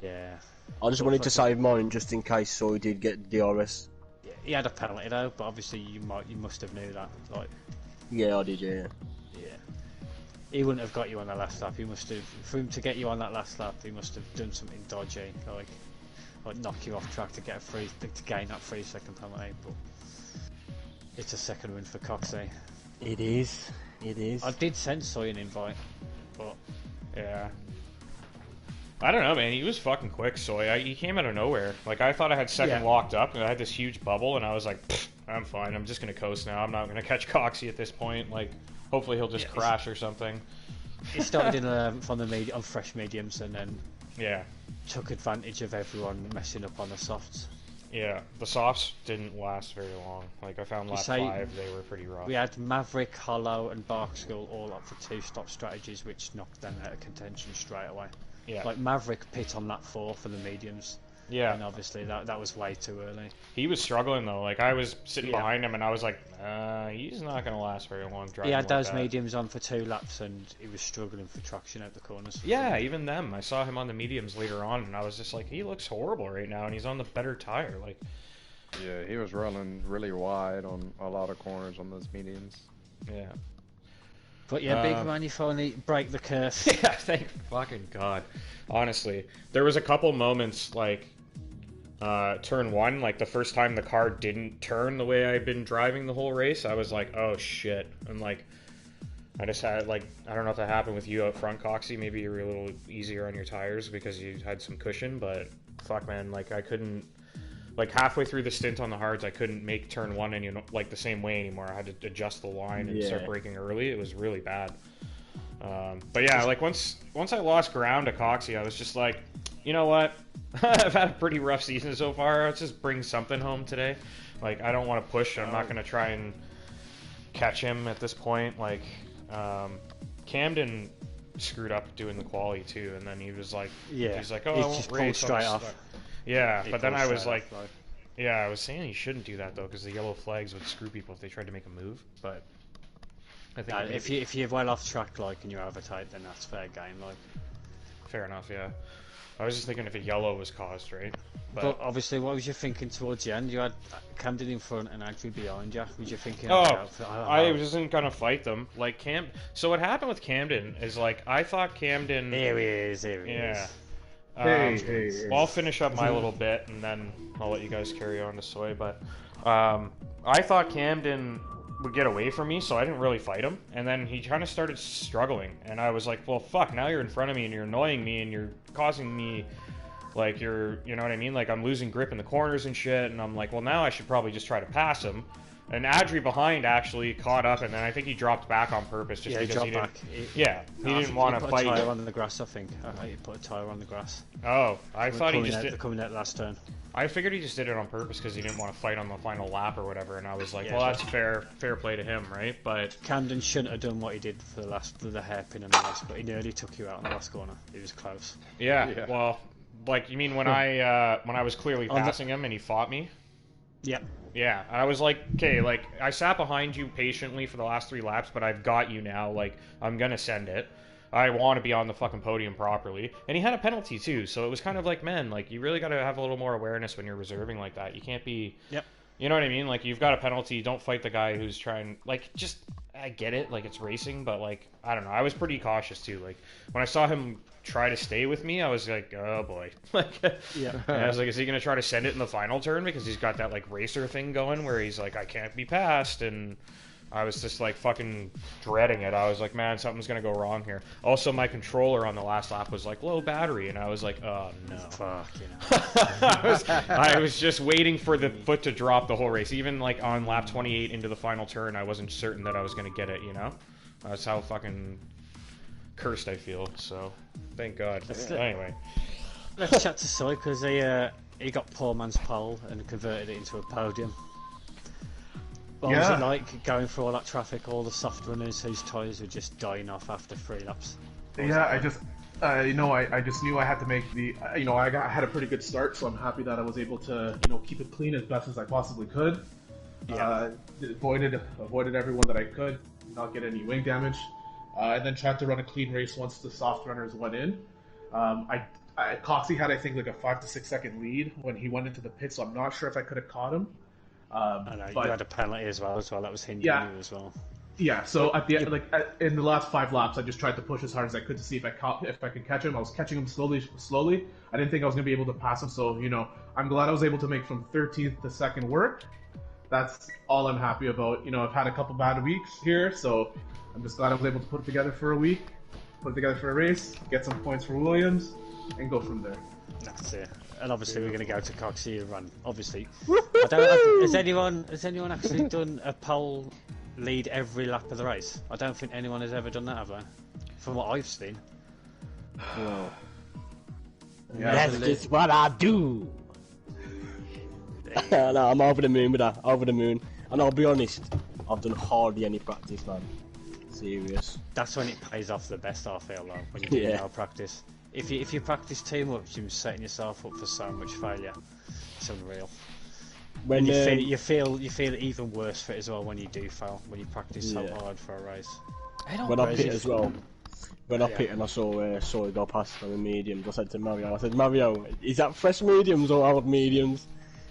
Yeah. I just wanted to save mine just in case Soy did get DRS. Yeah, he had a penalty though, but obviously you must have knew that. Like, Yeah, I did, yeah. yeah, he wouldn't have got you on the last lap. He must have, for him to get you on that last lap, he must have done something dodgy, like knock you off track to gain that 3-second penalty. But it's a second win for Coxey. It is. It is. I did send Soy an invite, but Yeah. I don't know, man. He was fucking quick, Soy. He came out of nowhere. Like, I thought I had second locked up, and I had this huge bubble, and I was like, I'm fine. I'm just going to coast now. I'm not going to catch Coxey at this point. Like, hopefully he'll just crash or something. he started on fresh mediums, and then took advantage of everyone messing up on the softs. Yeah, the softs didn't last very long. Like, I found lap 5, they were pretty rough. We had Maverick, Hollow, and Bark Skull all up for 2-stop strategies, which knocked them out of contention straight away. Yeah. Like Maverick pit on lap 4 for the mediums. Yeah. And obviously that was way too early. He was struggling, though. Like, I was sitting behind him, and I was like, he's not going to last very long driving. He had like those that. mediums on for 2 laps, and he was struggling for traction out the corners. Yeah, even them. I saw him on the mediums later on, and I was just like, he looks horrible right now, and he's on the better tire. Like, Yeah, he was running really wide on a lot of corners on those mediums. yeah. But yeah, big man, you finally break the curse. Yeah, thank fucking God. Honestly, there was a couple moments, like, turn 1, like the first time the car didn't turn the way I'd been driving the whole race, I was like, oh shit. And like, I just had, like, I don't know if that happened with you out front, Coxey. Maybe you were a little easier on your tires because you had some cushion, but fuck, man, like, I couldn't, like, halfway through the stint on the hards, I couldn't make turn 1 any, like, the same way anymore. I had to adjust the line and start braking early. It was really bad. But yeah, like, once I lost ground to Coxey, I was just like, you know what? I've had a pretty rough season so far. Let's just bring something home today. Like, I don't want to push. I'm not going to try and catch him at this point. Like, Camden screwed up doing the quali too, and then he was like, he's like, oh, I won't just race. pulled straight off. Yeah, but then I was like, yeah, I was saying he shouldn't do that though, because the yellow flags would screw people if they tried to make a move. But I think if you're well off track, like, and you're overtight, then that's fair game. Like, fair enough, yeah. I was just thinking if a yellow was caused, right? But obviously, what was you thinking towards the end? You had Camden in front and Adri behind you. Was you thinking? I wasn't gonna fight them. Like So what happened with Camden is, like, I thought Camden. Here he is. Yeah. Well, I'll finish up my little bit and then I'll let you guys carry on to Soy. But I thought Camden would get away from me, so I didn't really fight him. And then he kind of started struggling, and I was like, well, fuck, now you're in front of me and you're annoying me and you're causing me, like, you know what I mean? Like, I'm losing grip in the corners and shit, and I'm like, well, now I should probably just try to pass him. And Adri behind actually caught up, and then I think he dropped back on purpose just because he didn't. He didn't want to fight. He put a tyre on the grass, I think. He put a tyre on the grass. Oh, I thought he just did. Coming out last turn. I figured he just did it on purpose because he didn't want to fight on the final lap or whatever, and I was like, well, that's fair play to him, right? But Camden shouldn't have done what he did for the hairpin and the last, but he nearly took you out on the last corner. He was close. Yeah. Well, like, you mean when I was clearly passing him and he fought me? Yep. Yeah, I was like, okay, like, I sat behind you patiently for the last 3 laps, but I've got you now, like, I'm gonna send it. I want to be on the fucking podium properly. And he had a penalty, too, so it was kind of like, man, like, you really gotta have a little more awareness when you're reserving like that. You can't be... Yep. You know what I mean? Like, you've got a penalty, don't fight the guy who's trying... Like, just... I get it, like, it's racing, but, like, I don't know. I was pretty cautious, too. Like, when I saw him try to stay with me, I was like, oh, boy. Like, Yeah. I was like, is he going to try to send it in the final turn? Because he's got that, like, racer thing going where he's like, I can't be passed, and I was just, like, fucking dreading it. I was like, man, something's going to go wrong here. Also, my controller on the last lap was, like, low battery, and I was like, oh, no. Fuck, you know. I was just waiting for the foot to drop the whole race. Even, like, on lap 28 into the final turn, I wasn't certain that I was going to get it, you know? That's how fucking cursed I feel, so thank God. Anyway. Let's chat to Soy, because he got poor man's pole and converted it into a podium. What was it like going through all that traffic, all the soft runners whose tyres were just dying off after 3 laps? Yeah, I just, I just knew I had to make the, I had a pretty good start, so I'm happy that I was able to, keep it clean as best as I possibly could. Yeah. Avoided everyone that I could, not get any wing damage, and then tried to run a clean race once the soft runners went in. Coxie had, I think, like a 5 to 6 second lead when he went into the pit, so I'm not sure if I could have caught him. I know, but, you had a penalty as well. That was hindering you as well. Yeah, so at the end, in the last 5 laps, I just tried to push as hard as I could to see if I could catch him. I was catching him slowly. I didn't think I was going to be able to pass him, so, I'm glad I was able to make from 13th to 2nd work. That's all I'm happy about. I've had a couple bad weeks here, so I'm just glad I was able to put it together for a week, put it together for a race, get some points for Williams, and go from there. That's it. And obviously we're going to go to Coxie and run. Obviously, has anyone actually done a pole lead every lap of the race? I don't think anyone has ever done that, have they? From what I've seen. Well, Yeah, that's just what I do. No, I'm over the moon with that. Over the moon. And I'll be honest, I've done hardly any practice, man. Serious. That's when it pays off the best, I feel like, when you do no practice. If you practice too much, you're setting yourself up for so much failure. It's unreal. When you feel even worse for it as well when you do fail, when you practice so hard for a race. When I pit as well. When I pit and I saw it go past on the mediums, I said to Mario, Mario, is that fresh mediums or old mediums?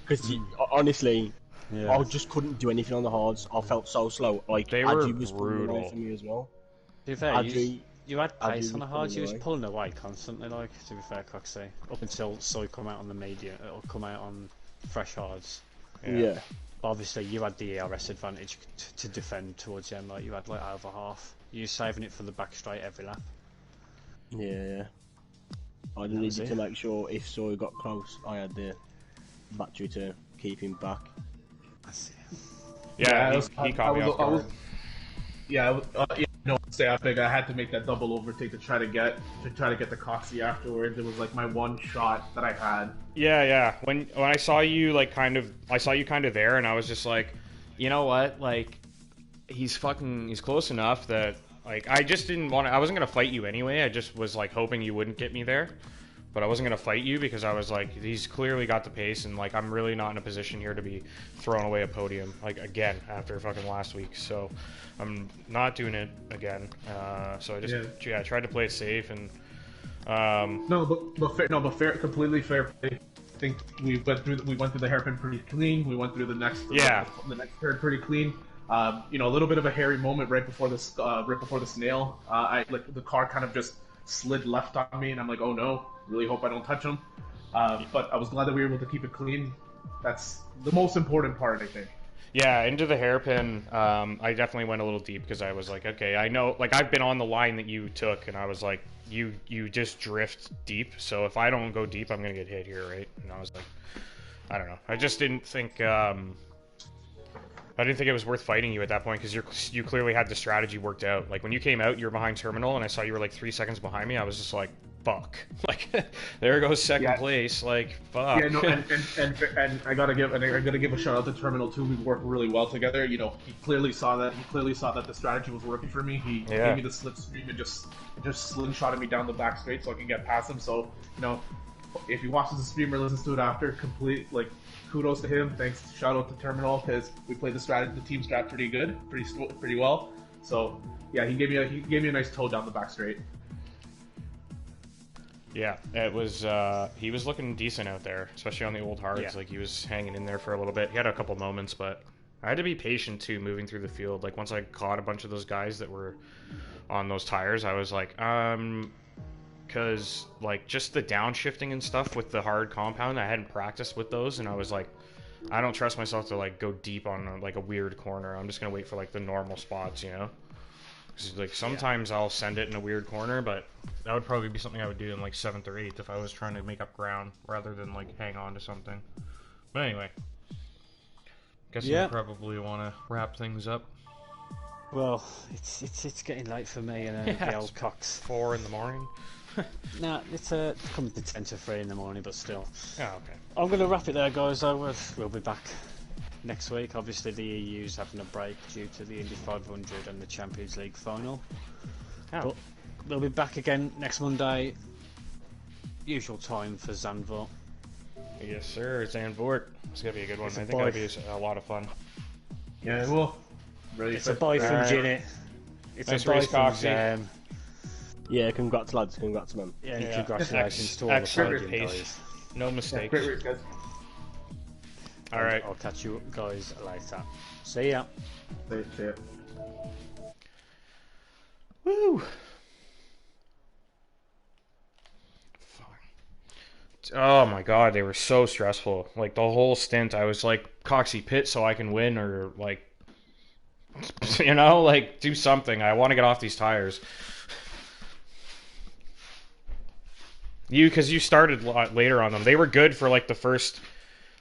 Because honestly, I just couldn't do anything on the hards. I felt so slow. Like they were Adju was pulling away brutal from me as well. To be fair, you had pace on the hards. You was away. pulling away constantly. Like, to be fair, Coxie, up until Soy come out on the media, it'll come out on fresh hards. Yeah. But obviously, you had the ERS advantage to defend towards them. Like, you had like over half. You were saving it for the back straight every lap. Yeah. I needed to make sure if Soy got close, I had the battery to keep him back. I see. Yeah, he caught me off guard. Stay out big. I had to make that double overtake to try to get the Coxie afterwards. It was like my one shot that I had. Yeah. When I saw you kind of there, and I was just like, you know what? Like, he's close enough that like I just didn't want to. I wasn't gonna fight you anyway. I just was like hoping you wouldn't get me there. But I wasn't going to fight you because I was like, he's clearly got the pace, and like I'm really not in a position here to be throwing away a podium, like again, after fucking last week. So I'm not doing it again. So I just tried to play it safe. And completely fair play. I think we went through the hairpin pretty clean. We went through the next turn pretty clean. A little bit of a hairy moment right before the snail. The car kind of just slid left on me, and I'm like, oh no, really hope I don't touch him. But I was glad that we were able to keep it clean. That's the most important part, I think. Yeah, into the hairpin, I definitely went a little deep because I was like, okay, I know, like I've been on the line that you took, and I was like, you just drift deep, so if I don't go deep, I'm gonna get hit here, right? And I was like, I don't know, I just didn't think. I didn't think it was worth fighting you at that point because you clearly had the strategy worked out. Like when you came out, you were behind terminal, and I saw you were like 3 seconds behind me. I was just like, "Fuck!" Like there goes second place. Like fuck. Yeah, no, and I gotta give a shout out to terminal too. We worked really well together. He clearly saw that. He clearly saw that the strategy was working for me. He gave me the slipstream and just slingshotted me down the back straight so I can get past him. So if he watches the stream or listens to it after, kudos to him. Thanks, shout out to Terminal, because we played the team strat pretty good, pretty well. So yeah, he gave me a nice toe down the back straight. Yeah, it was. He was looking decent out there, especially on the old hards. Yeah. Like he was hanging in there for a little bit. He had a couple moments, but I had to be patient too, moving through the field. Like once I caught a bunch of those guys that were on those tires, I was like, because like just the downshifting and stuff with the hard compound, I hadn't practiced with those, and I was like, I don't trust myself to like go deep on like a weird corner. I'm just gonna wait for like the normal spots, you know. Like sometimes I'll send it in a weird corner, but that would probably be something I would do in like 7th or 8th if I was trying to make up ground rather than like hang on to something. But anyway, guess you probably want to wrap things up. Well, it's getting late for me and the old cocks. 4 in the morning. Nah, it's coming to 10 to 3 in the morning, but still. Oh, okay. I'm gonna wrap it there, guys. Though we'll be back next week. Obviously, the EU's having a break due to the Indy 500 and the Champions League final. Oh. But they'll be back again next Monday. Usual time for Zandvoort. Yes, sir. Zandvoort. It's gonna be a good one. I think it'll be a lot of fun. Yeah, well, really. It's a bye from Ginny. It's nice a bye race, from Coxie. Zam. Yeah, congrats lads, congrats man. Yeah, and congratulations to all the Excellent podium pace. guys. No mistakes. Great race, guys. All right. I'll catch you guys later. See ya. See ya. Woo! Oh my god, they were so stressful. Like the whole stint, I was like, Coxie, pit so I can win, or like, you know, like do something. I want to get off these tires. Because you started a lot later on them. They were good for like the first,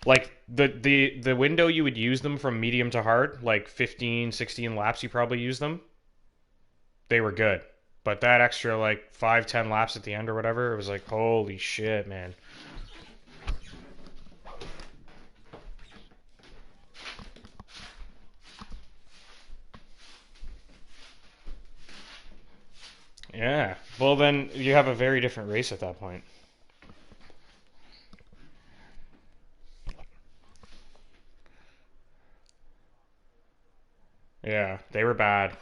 like the window you would use them from medium to hard, like 15, 16 laps you probably use them. They were good. But that extra like 5, 10 laps at the end or whatever, it was like, holy shit, man. Yeah. Well, then you have a very different race at that point. Yeah, they were bad.